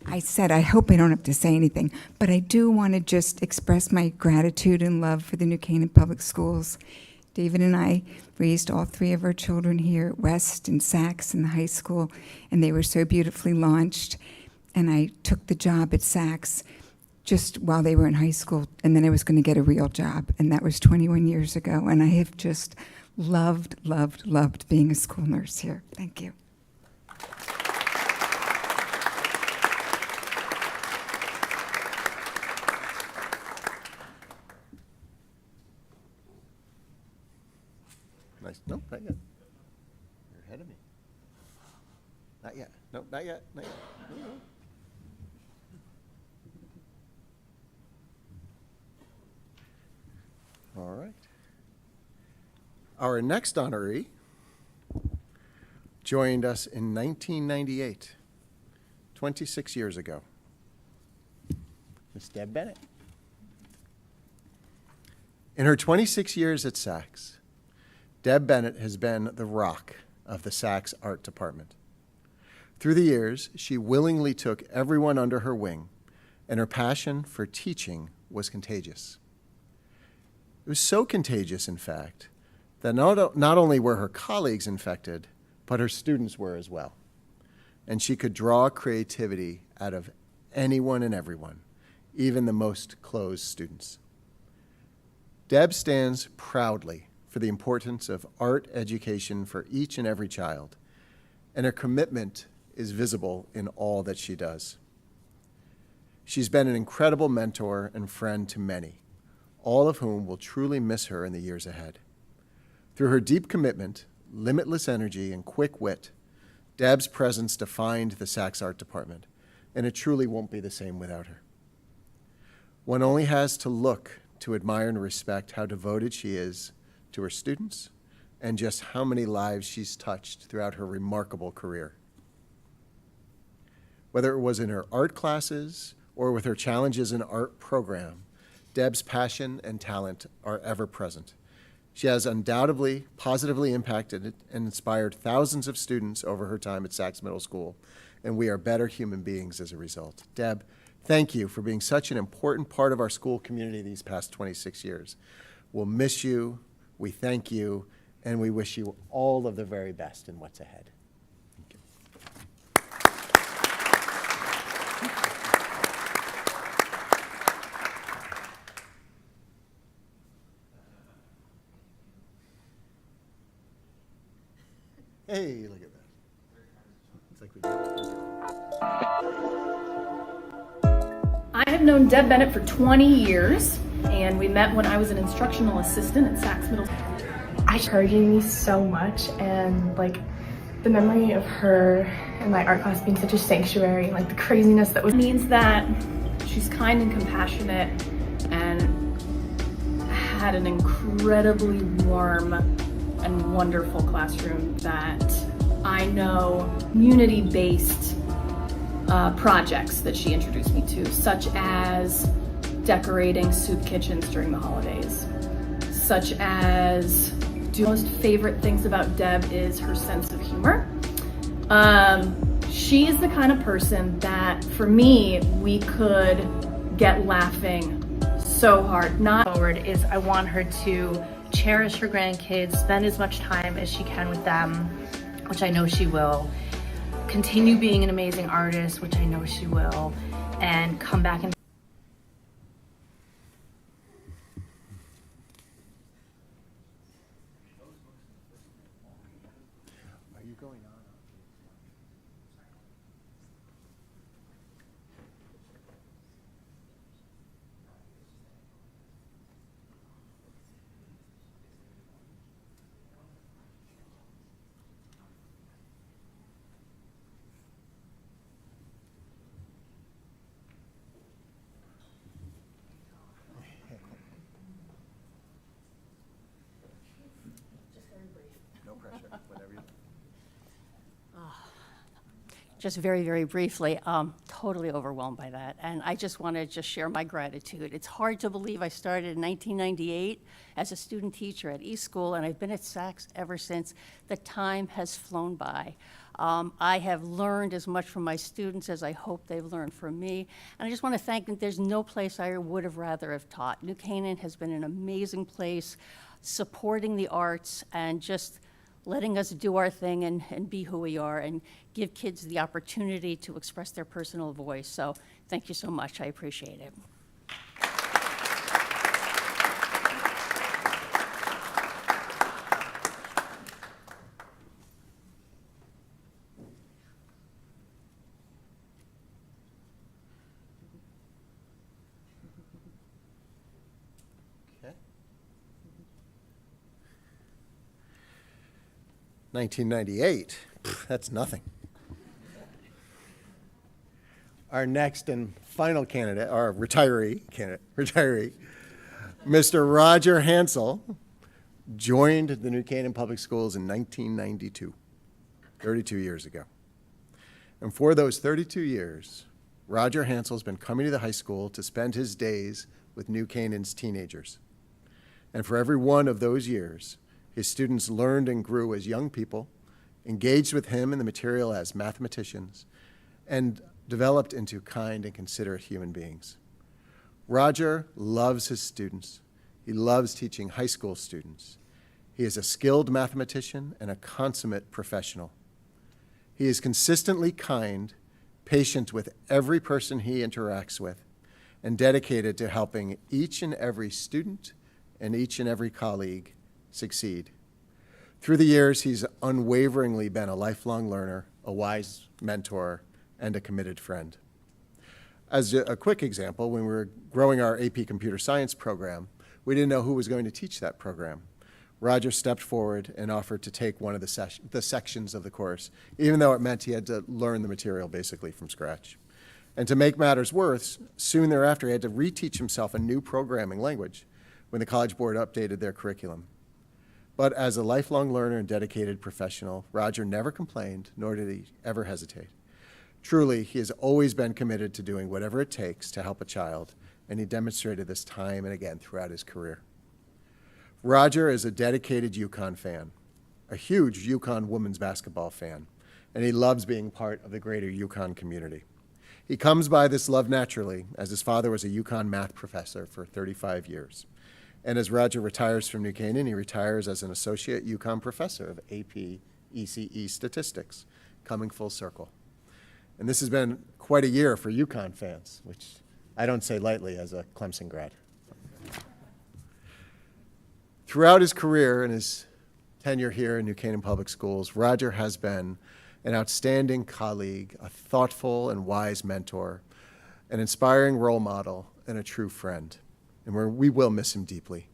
I said, I hope I don't have to say anything, but I do want to just express my gratitude and love for the New Canaan Public Schools. David and I raised all three of our children here at West and Saks in the high school, and they were so beautifully launched. And I took the job at Saks just while they were in high school, and then I was going to get a real job, and that was 21 years ago. And I have just loved being a school nurse here. Thank you. Nice. Nope, not yet. You're ahead of me. Not yet. Nope, not yet. Not yet. All right. Our next honoree joined us in 1998, 26 years ago. Miss Deb Bennett. In her 26 years at Saks, Deb Bennett has been the rock of the Saks Art Department. Through the years, she willingly took everyone under her wing, and her passion for teaching was contagious. It was so contagious, in fact, that not only were her colleagues infected, but her students were as well. And she could draw creativity out of anyone and everyone, even the most closed students. Deb stands proudly for the importance of art education for each and every child, and her commitment is visible in all that she does. She's been an incredible mentor and friend to many, all of whom will truly miss her in the years ahead. Through her deep commitment, limitless energy, and quick wit, Deb's presence defined the Saks Art Department, and it truly won't be the same without her. One only has to look to admire and respect how devoted she is to her students, and just how many lives she's touched throughout her remarkable career. Whether it was in her art classes or with her Challenges in Art program, Deb's passion and talent are ever present. She has undoubtedly positively impacted and inspired thousands of students over her time at Saks Middle School, and we are better human beings as a result. Deb, thank you for being such an important part of our school community these past 26 years. We'll miss you. We thank you, and we wish you all of the very best in what's ahead. Thank you. Hey, look at that. It's like we I have known Deb Bennett for 20 years, and we met when I was an instructional assistant at Saks Middle School. She's encouraging me so much, and like the memory of her in my art class being such a sanctuary, like the craziness that was means that she's kind and compassionate and had an incredibly warm and wonderful classroom that I know community-based projects that she introduced me to, such as decorating soup kitchens during the holidays, such as most favorite things about Deb is her sense of humor. She is the kind of person that, for me, we could get laughing so hard. Not forward is I want her to cherish her grandkids, spend as much time as she can with them, which I know she will, continue being an amazing artist, which I know she will, and come back and Are you going on? No pressure, whatever you. Just very, very briefly, totally overwhelmed by that. And I just want to just share my gratitude. It's hard to believe I started in 1998 as a student teacher at East School, and I've been at Saks ever since. The time has flown by. I have learned as much from my students as I hope they've learned from me. And I just want to thank them. There's no place I would have rather have taught. New Canaan has been an amazing place, supporting the arts and just letting us do our thing and be who we are and give kids the opportunity to express their personal voice. So thank you so much. I appreciate it. Okay. 1998, that's nothing. Our next and final candidate, our retiree, Mr. Roger Hansel, joined the New Canaan Public Schools in 1992, 32 years ago. And for those 32 years, Roger Hansel's been coming to the high school to spend his days with New Canaan's teenagers. And for every one of those years, his students learned and grew as young people, engaged with him in the material as mathematicians, and developed into kind and considerate human beings. Roger loves his students. He loves teaching high school students. He is a skilled mathematician and a consummate professional. He is consistently kind, patient with every person he interacts with, and dedicated to helping each and every student and each and every colleague succeed. Through the years, he's unwaveringly been a lifelong learner, a wise mentor, and a committed friend. As a quick example, when we were growing our AP Computer Science program, we didn't know who was going to teach that program. Roger stepped forward and offered to take one of the sections of the course, even though it meant he had to learn the material basically from scratch. And to make matters worse, soon thereafter, he had to reteach himself a new programming language when the College Board updated their curriculum. But as a lifelong learner and dedicated professional, Roger never complained, nor did he ever hesitate. Truly, he has always been committed to doing whatever it takes to help a child, and he demonstrated this time and again throughout his career. Roger is a dedicated UConn fan, a huge UConn women's basketball fan, and he loves being part of the greater UConn community. He comes by this love naturally, as his father was a UConn math professor for 35 years. And as Roger retires from New Canaan, he retires as an associate UConn professor of AP ECE statistics, coming full circle. And this has been quite a year for UConn fans, which I don't say lightly as a Clemson grad. Throughout his career and his tenure here in New Canaan Public Schools, Roger has been an outstanding colleague, a thoughtful and wise mentor, an inspiring role model, and a true friend. And we will miss him deeply.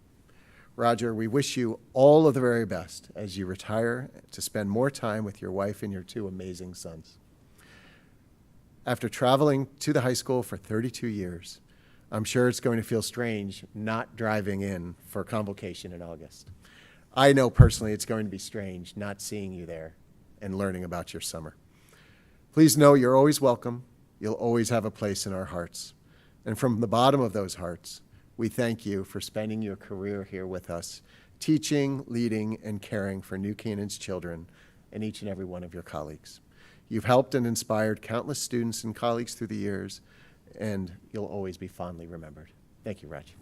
Roger, we wish you all of the very best as you retire to spend more time with your wife and your two amazing sons. After traveling to the high school for 32 years, I'm sure it's going to feel strange not driving in for convocation in August. I know personally it's going to be strange not seeing you there and learning about your summer. Please know you're always welcome, you'll always have a place in our hearts. And from the bottom of those hearts, we thank you for spending your career here with us, teaching, leading, and caring for New Canaan's children and each and every one of your colleagues. You've helped and inspired countless students and colleagues through the years, and you'll always be fondly remembered. Thank you, Raj.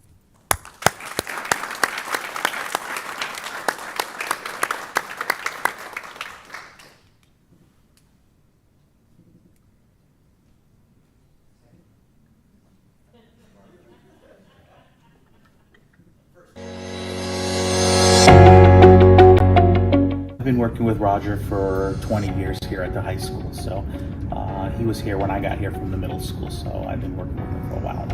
I've been working with Roger for 20 years here at the high school, so he was here when I got here from the middle school, so I've been working with him for a while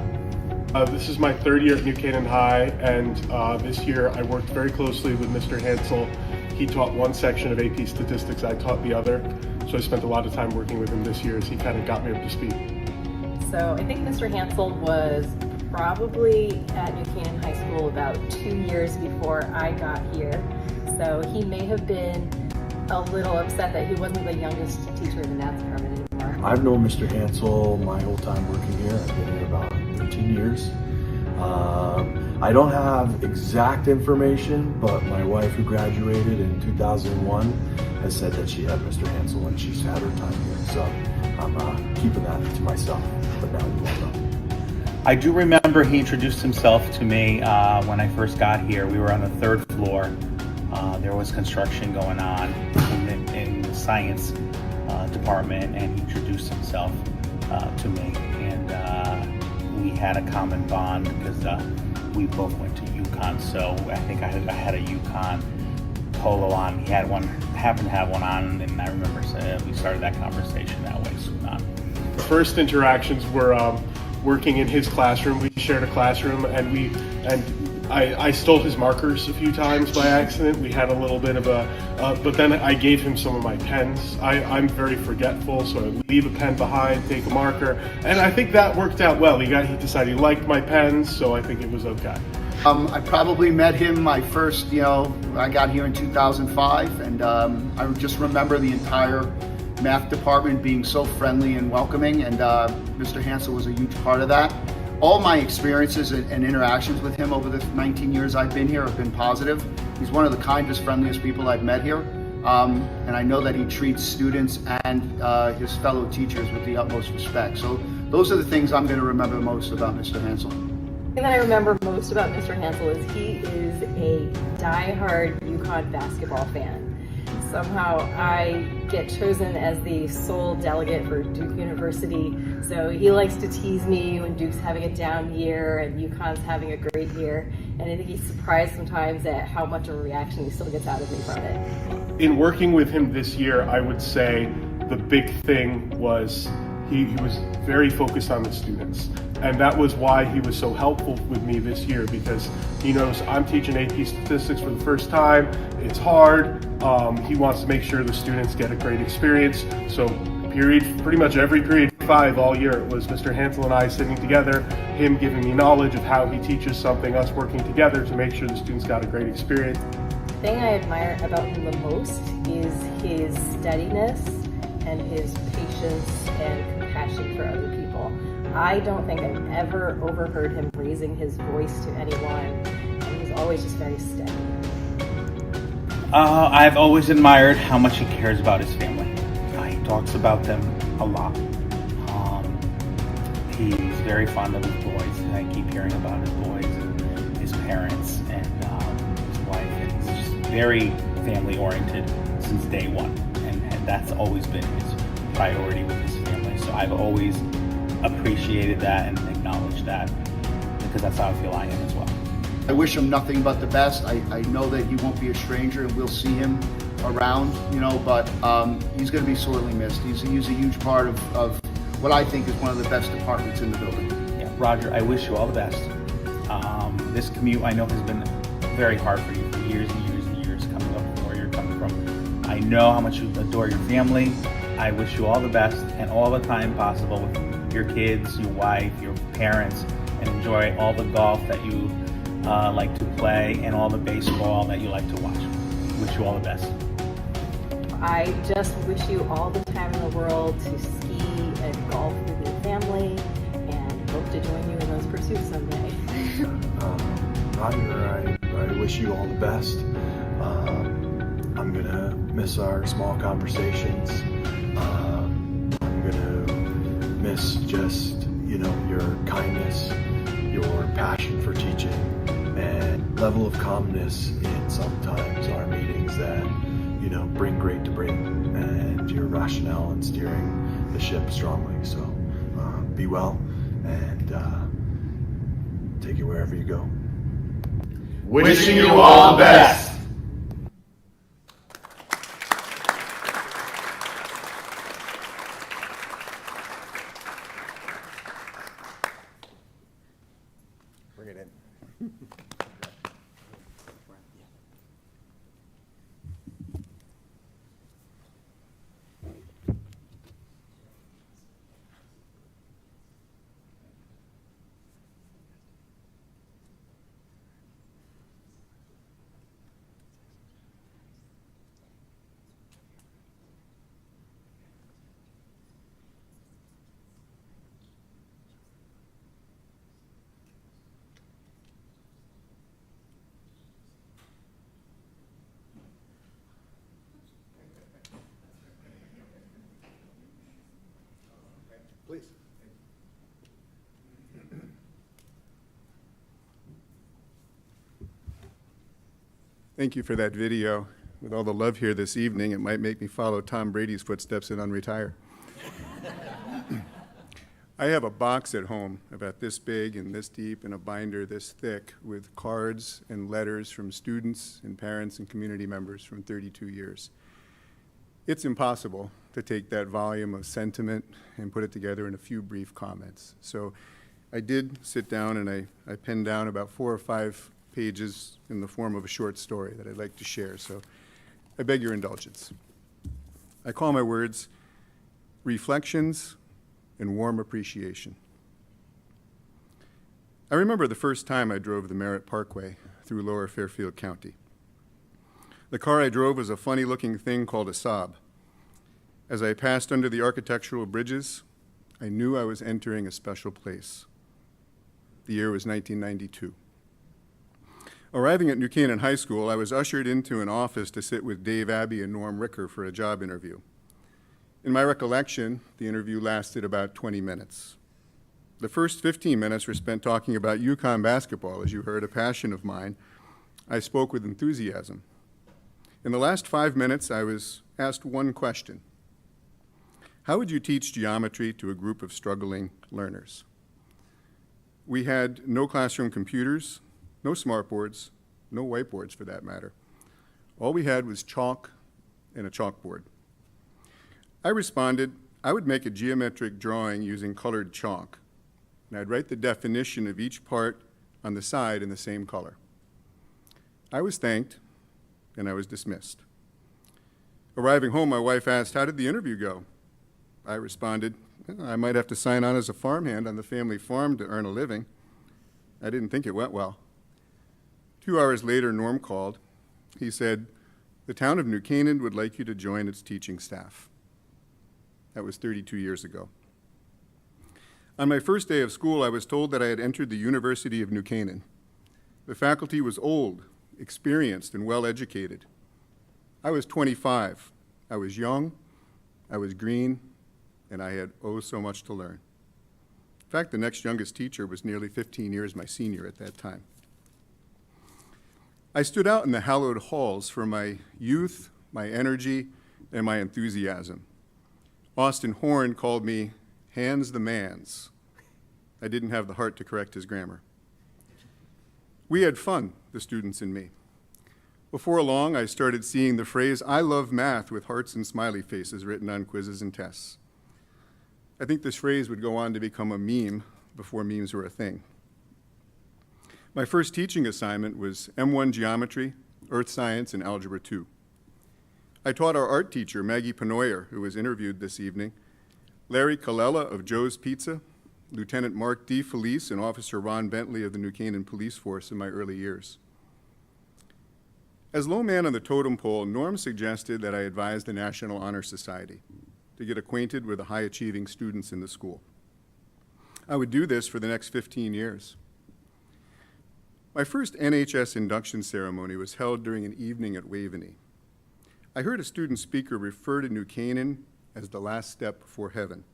now. This is my third year at New Canaan High, and this year I worked very closely with Mr. Hansel. He taught one section of AP Statistics, I taught the other, so I spent a lot of time working with him this year as he kind of got me up to speed. So I think Mr. Hansel was probably at New Canaan High School about 2 years before I got here. So he may have been a little upset that he wasn't the youngest teacher in the math department anymore. I've known Mr. Hansel my whole time working here. I've been here about 13 years. I don't have exact information, but my wife, who graduated in 2001, has said that she had Mr. Hansel when she's had her time here. So I'm keeping that to myself, but now we all know. I do remember he introduced himself to me when I first got here. We were on the 3rd floor. There was construction going on in the science department, and he introduced himself to me. And we had a common bond because we both went to UConn. So I think I had a UConn polo on. He had one, happened to have one on, and I remember we started that conversation that way soon on. The first interactions were working in his classroom. We shared a classroom, and I stole his markers a few times by accident. We had a little bit of but then I gave him some of my pens. I'm very forgetful, so I leave a pen behind, take a marker, and I think that worked out well. He decided he liked my pens, so I think it was okay. I probably met him my first, I got here in 2005, and I just remember the entire math department being so friendly and welcoming, and Mr. Hansel was a huge part of that. All my experiences and interactions with him over the 19 years I've been here have been positive. He's one of the kindest, friendliest people I've met here. And I know that he treats students and his fellow teachers with the utmost respect. So those are the things I'm going to remember most about Mr. Hansel. The thing that I remember most about Mr. Hansel is he is a diehard UConn basketball fan. Somehow I get chosen as the sole delegate for Duke University, so he likes to tease me when Duke's having a down year and UConn's having a great year, and I think he's surprised sometimes at how much of a reaction he still gets out of me from it. In working with him this year, I would say the big thing was he was very focused on the students. And that was why he was so helpful with me this year, because he knows I'm teaching AP Statistics for the first time. It's hard. He wants to make sure the students get a great experience. So pretty much every period 5 all year, it was Mr. Hansel and I sitting together, him giving me knowledge of how he teaches something, us working together to make sure the students got a great experience. The thing I admire about him the most is his steadiness and his patience and compassion for other people. I don't think I've ever overheard him raising his voice to anyone, and he's always just very steady. I've always admired how much he cares about his family. He talks about them a lot. He's very fond of his boys, and I keep hearing about his boys and his parents and his wife. And he's just very family-oriented since day one, and that's always been his priority with his family. So I've always appreciated that and acknowledged that, because that's how I feel I am as well. I wish him nothing but the best. I know that he won't be a stranger, and we'll see him around, but he's going to be sorely missed. He's a huge part of what I think is one of the best departments in the building. Yeah, Roger, I wish you all the best. This commute I know has been very hard for you for years and years and years, coming up from where you're coming from. I know how much you adore your family. I wish you all the best and all the time possible with your kids, your wife, your parents, and enjoy all the golf that you like to play and all the baseball that you like to watch. Wish you all the best. I just wish you all the time in the world to ski and golf with your family, and hope to join you in those pursuits someday. Roger, I wish you all the best. I'm gonna miss our small conversations. I'm gonna miss just, your kindness, your passion for teaching, and level of calmness in sometimes our meetings that, bring great to bring, and your rationale in steering the ship strongly. So be well, and take it wherever you go. Wishing you all the best. Bring it in. Please. Thank you for that video. With all the love here this evening, it might make me follow Tom Brady's footsteps and unretire. I have a box at home about this big and this deep and a binder this thick with cards and letters from students and parents and community members from 32 years. It's impossible to take that volume of sentiment and put it together in a few brief comments. So I did sit down and I penned down about 4 or 5 pages in the form of a short story that I'd like to share. So I beg your indulgence. I call my words reflections and warm appreciation. I remember the first time I drove the Merritt Parkway through Lower Fairfield County. The car I drove was a funny-looking thing called a Saab. As I passed under the architectural bridges, I knew I was entering a special place. The year was 1992. Arriving at New Canaan High School, I was ushered into an office to sit with Dave Abbey and Norm Ricker for a job interview. In my recollection, the interview lasted about 20 minutes. The first 15 minutes were spent talking about UConn basketball, as you heard, a passion of mine. I spoke with enthusiasm. In the last 5 minutes, I was asked one question. How would you teach geometry to a group of struggling learners? We had no classroom computers, no smartboards, no whiteboards for that matter. All we had was chalk and a chalkboard. I responded, I would make a geometric drawing using colored chalk, and I'd write the definition of each part on the side in the same color. I was thanked, and I was dismissed. Arriving home, my wife asked, how did the interview go? I responded, I might have to sign on as a farmhand on the family farm to earn a living. I didn't think it went well. 2 hours later, Norm called. He said, the town of New Canaan would like you to join its teaching staff. That was 32 years ago. On my first day of school, I was told that I had entered the University of New Canaan. The faculty was old, experienced, and well-educated. I was 25. I was young, I was green, and I had oh so much to learn. In fact, the next youngest teacher was nearly 15 years my senior at that time. I stood out in the hallowed halls for my youth, my energy, and my enthusiasm. Austin Horn called me Hans the Mans. I didn't have the heart to correct his grammar. We had fun, the students and me. Before long, I started seeing the phrase, I love math, with hearts and smiley faces written on quizzes and tests. I think this phrase would go on to become a meme before memes were a thing. My first teaching assignment was M1 geometry, earth science, and algebra 2. I taught our art teacher, Maggie Penoyer, who was interviewed this evening, Larry Colella of Joe's Pizza, Lieutenant Mark D. Felice, and Officer Ron Bentley of the New Canaan Police Force in my early years. As low man on the totem pole, Norm suggested that I advise the National Honor Society. to get acquainted with the high-achieving students in the school. I would do this for the next 15 years. My first NHS induction ceremony was held during an evening at Waveney. I heard a student speaker refer to New Canaan as the last step before heaven.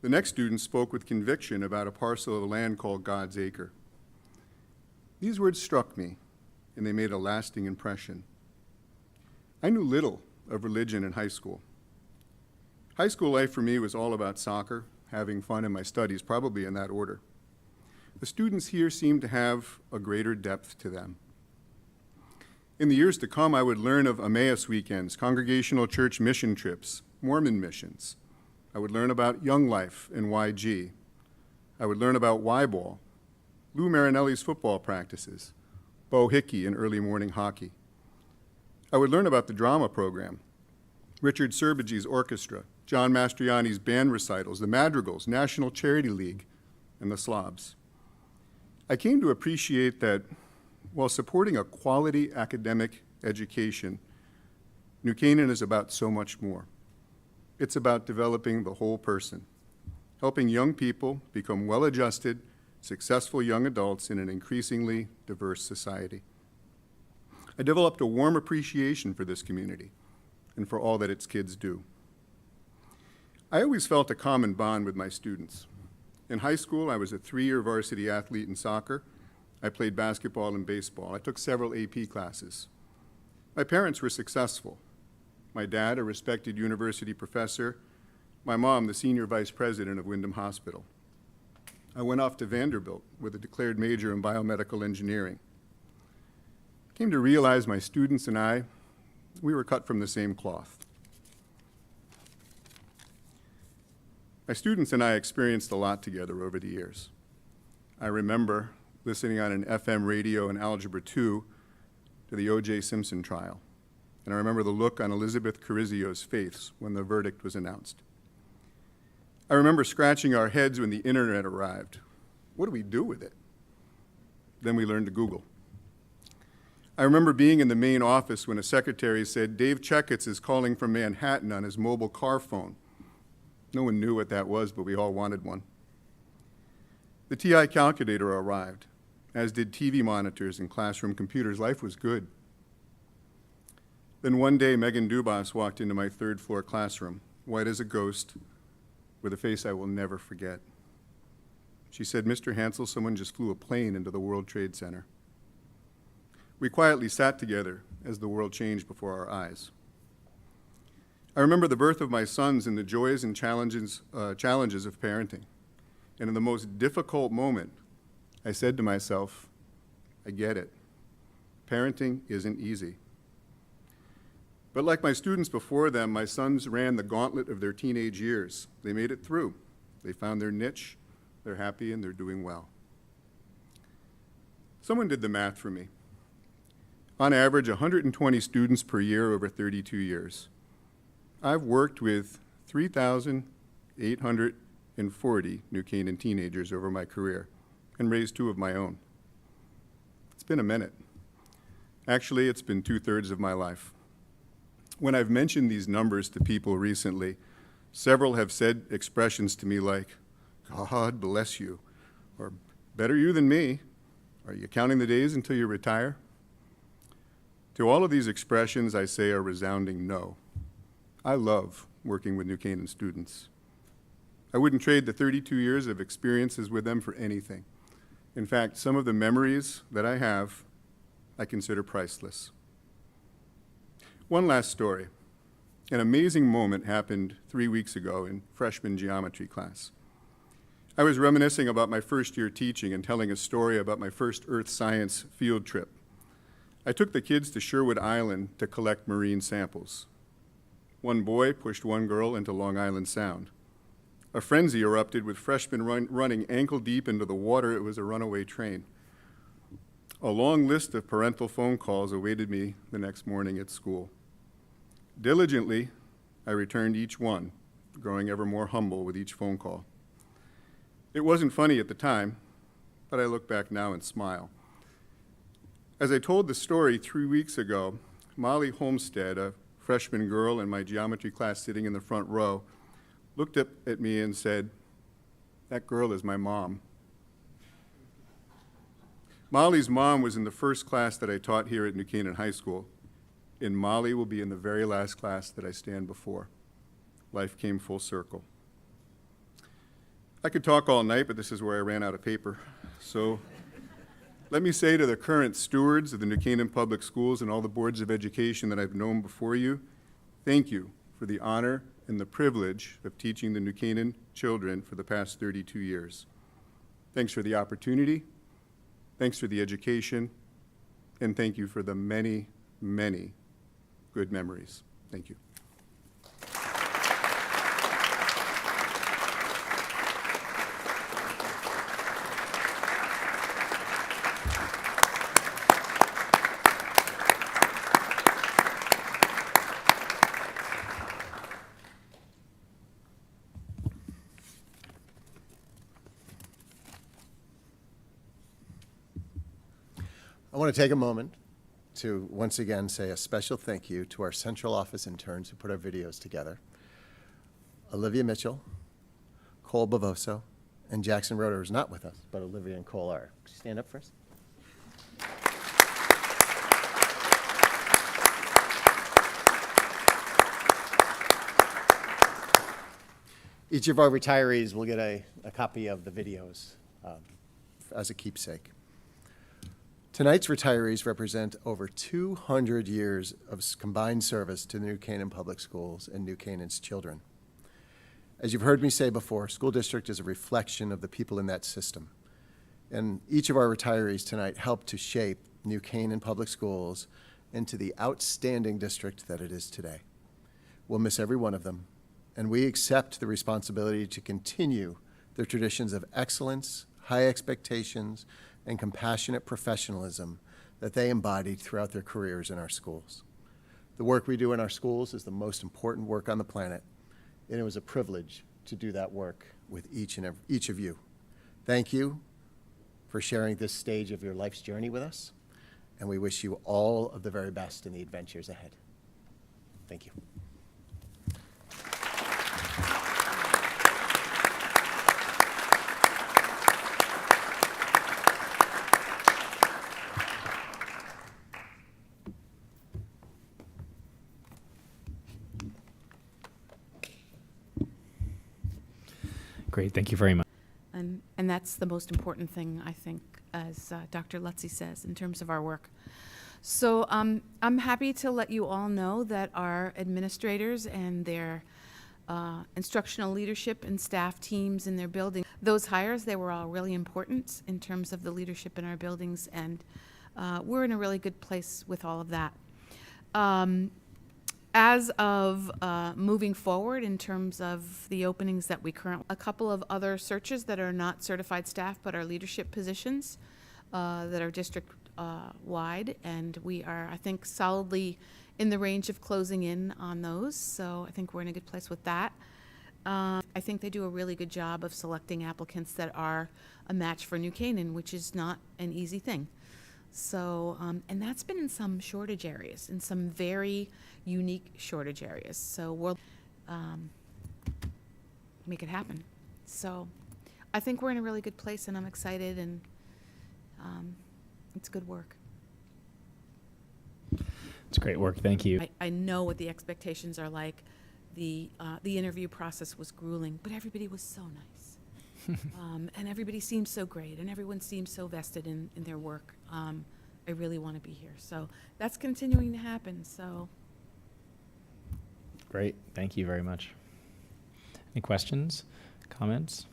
The next student spoke with conviction about a parcel of land called God's Acre. These words struck me, and they made a lasting impression. I knew little of religion in high school. High school life for me was all about soccer, having fun in my studies, probably in that order. The students here seemed to have a greater depth to them. In the years to come, I would learn of Emmaus weekends, congregational church mission trips, Mormon missions. I would learn about Young Life and YG. I would learn about Y-ball, Lou Marinelli's football practices, Bo Hickey and early morning hockey. I would learn about the drama program, Richard Serbigy's orchestra, John Mastriani's band recitals, the Madrigals, National Charity League, and the Slobs. I came to appreciate that while supporting a quality academic education, New Canaan is about so much more. It's about developing the whole person, helping young people become well-adjusted, successful young adults in an increasingly diverse society. I developed a warm appreciation for this community and for all that its kids do. I always felt a common bond with my students. In high school, I was a 3-year varsity athlete in soccer. I played basketball and baseball. I took several AP classes. My parents were successful. My dad, a respected university professor. My mom, the senior vice president of Windham Hospital. I went off to Vanderbilt with a declared major in biomedical engineering. I came to realize my students and I, we were cut from the same cloth. My students and I experienced a lot together over the years. I remember listening on an FM radio in Algebra 2 to the O.J. Simpson trial. And I remember the look on Elizabeth Carrizzio's face when the verdict was announced. I remember scratching our heads when the internet arrived. What do we do with it? Then we learned to Google. I remember being in the main office when a secretary said, "Dave Checketts is calling from Manhattan on his mobile car phone." No one knew what that was, but we all wanted one. The TI calculator arrived, as did TV monitors and classroom computers. Life was good. Then one day, Megan Dubas walked into my 3rd floor classroom, white as a ghost, with a face I will never forget. She said, "Mr. Hansel, someone just flew a plane into the World Trade Center." We quietly sat together as the world changed before our eyes. I remember the birth of my sons and the joys and challenges of parenting. And in the most difficult moment, I said to myself, I get it. Parenting isn't easy. But like my students before them, my sons ran the gauntlet of their teenage years. They made it through. They found their niche, they're happy, and they're doing well. Someone did the math for me. On average, 120 students per year over 32 years. I've worked with 3,840 New Canaan teenagers over my career and raised 2 of my own. It's been a minute. Actually, it's been 2/3 of my life. When I've mentioned these numbers to people recently, several have said expressions to me like, "God bless you," or "better you than me." Are you counting the days until you retire? To all of these expressions, I say a resounding no. I love working with New Canaan students. I wouldn't trade the 32 years of experiences with them for anything. In fact, some of the memories that I have, I consider priceless. One last story. An amazing moment happened 3 weeks ago in freshman geometry class. I was reminiscing about my first year teaching and telling a story about my first earth science field trip. I took the kids to Sherwood Island to collect marine samples. One boy pushed one girl into Long Island Sound. A frenzy erupted with freshmen running ankle deep into the water. It was a runaway train. A long list of parental phone calls awaited me the next morning at school. Diligently, I returned each one, growing ever more humble with each phone call. It wasn't funny at the time, but I look back now and smile. As I told the story 3 weeks ago, Molly Homestead, a freshman girl in my geometry class sitting in the front row, looked up at me and said, "That girl is my mom." Molly's mom was in the first class that I taught here at New Canaan High School, and Molly will be in the very last class that I stand before. Life came full circle. I could talk all night, but this is where I ran out of paper. So let me say to the current stewards of the New Canaan Public Schools and all the boards of education that I've known before you, thank you for the honor and the privilege of teaching the New Canaan children for the past 32 years. Thanks for the opportunity, thanks for the education, and thank you for the many, many good memories. Thank you. I want to take a moment to once again say a special thank you to our central office interns who put our videos together. Olivia Mitchell, Cole Bavoso, and Jackson Roeder is not with us, but Olivia and Cole are. Could you stand up first? Each of our retirees will get a copy of the videos as a keepsake. Tonight's retirees represent over 200 years of combined service to the New Canaan Public Schools and New Canaan's children. As you've heard me say before, school district is a reflection of the people in that system. And each of our retirees tonight helped to shape New Canaan Public Schools into the outstanding district that it is today. We'll miss every one of them, and we accept the responsibility to continue their traditions of excellence, high expectations, and compassionate professionalism that they embodied throughout their careers in our schools. The work we do in our schools is the most important work on the planet, and it was a privilege to do that work with each of you. Thank you for sharing this stage of your life's journey with us, and we wish you all of the very best in the adventures ahead. Thank you. Great, thank you very much. And that's the most important thing, I think, as Dr. Lutzy says, in terms of our work. So I'm happy to let you all know that our administrators and their instructional leadership and staff teams in their building, those hires, they were all really important in terms of the leadership in our buildings, and we're in a really good place with all of that. As of moving forward in terms of the openings that we currently, a couple of other searches that are not certified staff but are leadership positions that are district wide, and we are, I think, solidly in the range of closing in on those, so I think we're in a good place with that. I think they do a really good job of selecting applicants that are a match for New Canaan, which is not an easy thing. So, and that's been in some shortage areas, in some very unique shortage areas. So we'll make it happen. So I think we're in a really good place, and I'm excited, and it's good work. It's great work, thank you. I know what the expectations are like. The interview process was grueling, but everybody was so nice. And everybody seems so great, and everyone seems so vested in their work. I really want to be here. So that's continuing to happen. So Great, thank you very much. Any questions, comments?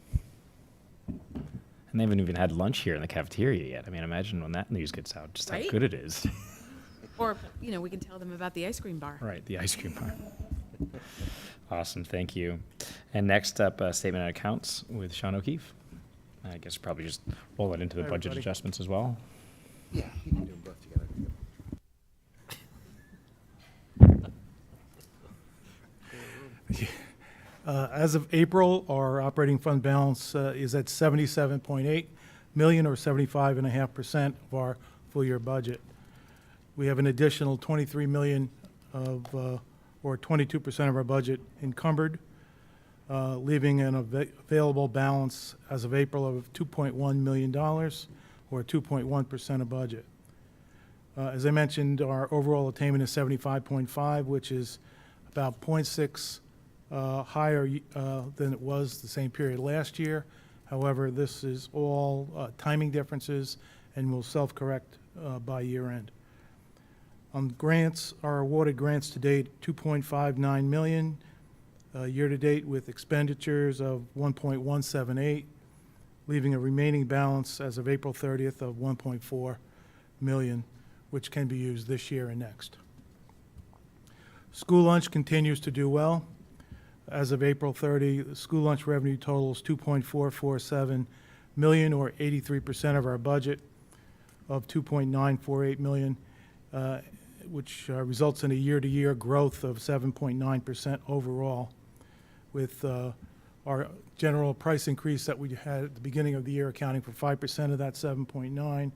And they haven't even had lunch here in the cafeteria yet. I mean, imagine when that news gets out, just Right? how good it is. or, you know, we can tell them about the ice cream bar. Right, the ice cream bar. Awesome, thank you. And next up, statement on accounts with Sean O'Keefe. I guess probably just roll it into the Hi, budget everybody. adjustments as well. Yeah, you can do them both together. As of April, our operating fund balance is at 77.8 million, or 75.5% of our full year budget. We have an additional 23 million of or 22% of our budget encumbered, leaving an available balance as of April of $2.1 million, or 2.1% of budget. As I mentioned, our overall attainment is 75.5, which is about 0.6 higher than it was the same period last year. However, this is all timing differences and will self-correct by year end. On grants, our awarded grants to date, $2.59 million year to date, with expenditures of $1.178, leaving a remaining balance as of April 30th of $1.4 million, which can be used this year and next. School lunch continues to do well. As of April 30, the school lunch revenue totals $2.447 million, or 83% of our budget of $2.948 million, which results in a year-to-year growth of 7.9% overall, with our general price increase that we had at the beginning of the year accounting for 5% of that 7.9,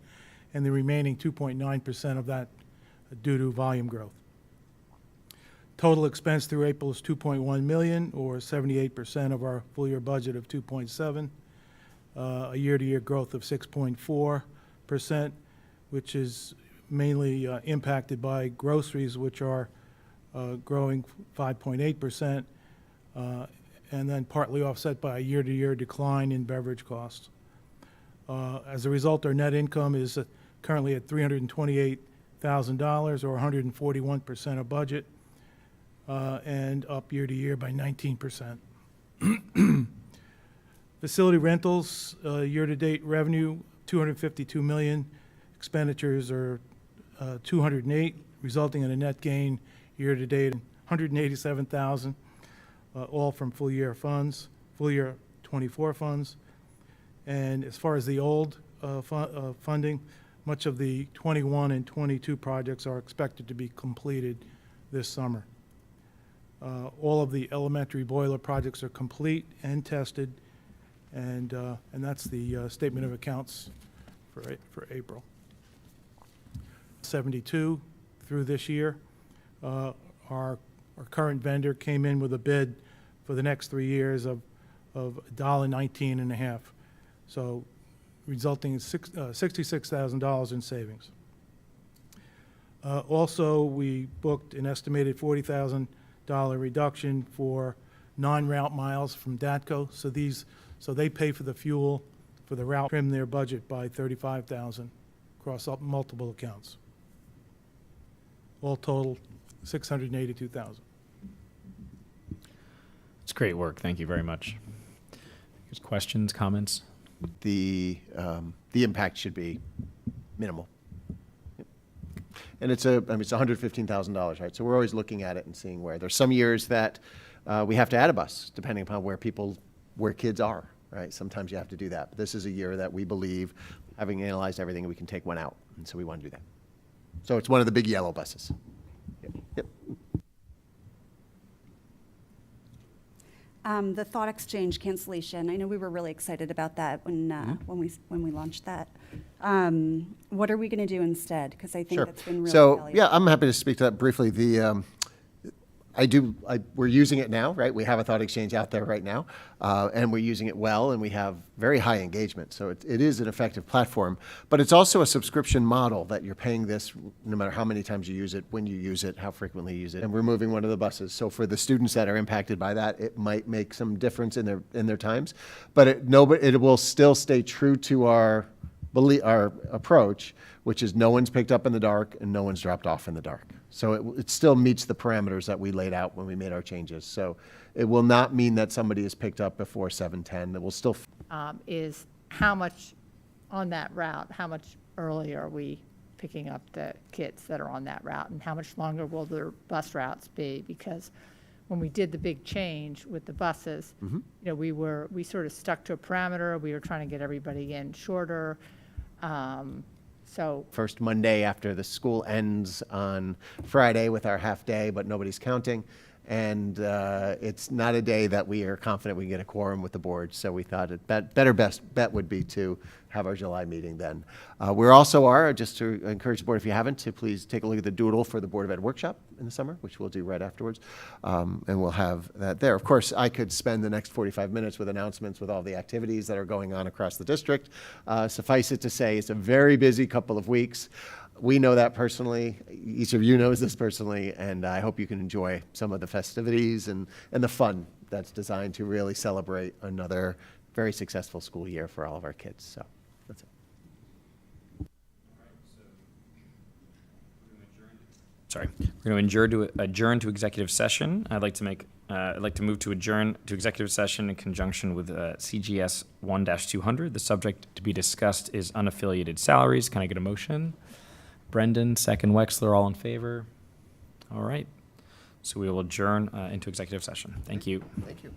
and the remaining 2.9% of that due to volume growth. Total expense through April is $2.1 million, or 78% of our full-year budget of $2.7, a year-to-year growth of 6.4%, which is mainly impacted by groceries, which are growing 5.8%, and then partly offset by a year-to-year decline in beverage costs. As a result, our net income is currently at $328,000, or 141% of budget, and up year-to-year by 19%. Facility rentals, year-to-date revenue, $252 million. Expenditures are $208, resulting in a net gain year-to-date of $187,000, all from full-year funds, full-year 24 funds. And as far as the old funding, much of the 21 and 22 projects are expected to be completed this summer. All of the elementary boiler projects are complete and tested, and that's the statement of accounts for April. 72 through this year. Our current vendor came in with a bid for the next 3 years of $1.19.5, so resulting in $66,000 in savings. Also, we booked an estimated $40,000 reduction for non-route miles from DATCO. So they pay for the fuel for the route, trim their budget by $35,000 across multiple accounts. All total, $682,000. It's great work. Thank you very much. There's questions, comments? The impact should be minimal. And it's $115,000, right? So we're always looking at it and seeing where. There's some years that we have to add a bus, depending upon where kids are, right? Sometimes you have to do that. But this is a year that we believe, having analyzed everything, we can take one out. And so we want to do that. So it's one of the big yellow buses. Yep. The thought exchange cancellation. I know we were really excited about that when we launched that. What are we going to do instead? Because I think that's been really valuable. Yeah, I'm happy to speak to that briefly. We're using it now, right? We have a thought exchange out there right now, and we're using it well, and we have very high engagement. So it is an effective platform, but it's also a subscription model that you're paying this no matter how many times you use it, when you use it, how frequently you use it. And we're moving one of the buses. So for the students that are impacted by that, it might make some difference in their times, but it will still stay true to our approach, which is no one's picked up in the dark and no one's dropped off in the dark. So it still meets the parameters that we laid out when we made our changes. So it will not mean that somebody is picked up before 7:10. It will still is how much on that route, how much early are we picking up the kids that are on that route, and how much longer will their bus routes be? Because when we did the big change with the buses, we sort of stuck to a parameter. We were trying to get everybody in shorter. So first Monday after the school ends on Friday with our half day, but nobody's counting. And it's not a day that we are confident we can get a quorum with the board. So we thought best bet would be to have our July meeting then. We also are, just to encourage the board, if you haven't, to please take a look at the doodle for the Board of Ed workshop in the summer, which we'll do right afterwards. And we'll have that there. Of course, I could spend the next 45 minutes with announcements with all the activities that are going on across the district. Suffice it to say, it's a very busy couple of weeks. We know that personally. Each of you knows this personally, and I hope you can enjoy some of the festivities and the fun that's designed to really celebrate another very successful school year for all of our kids. So that's it. Sorry, we're going to adjourn to executive session. I'd like to move to adjourn to executive session in conjunction with CGS 1-200. The subject to be discussed is unaffiliated salaries. Can I get a motion? Brendan, second Wexler, all in favor? All right. So we will adjourn into executive session. Thank you. Thank you.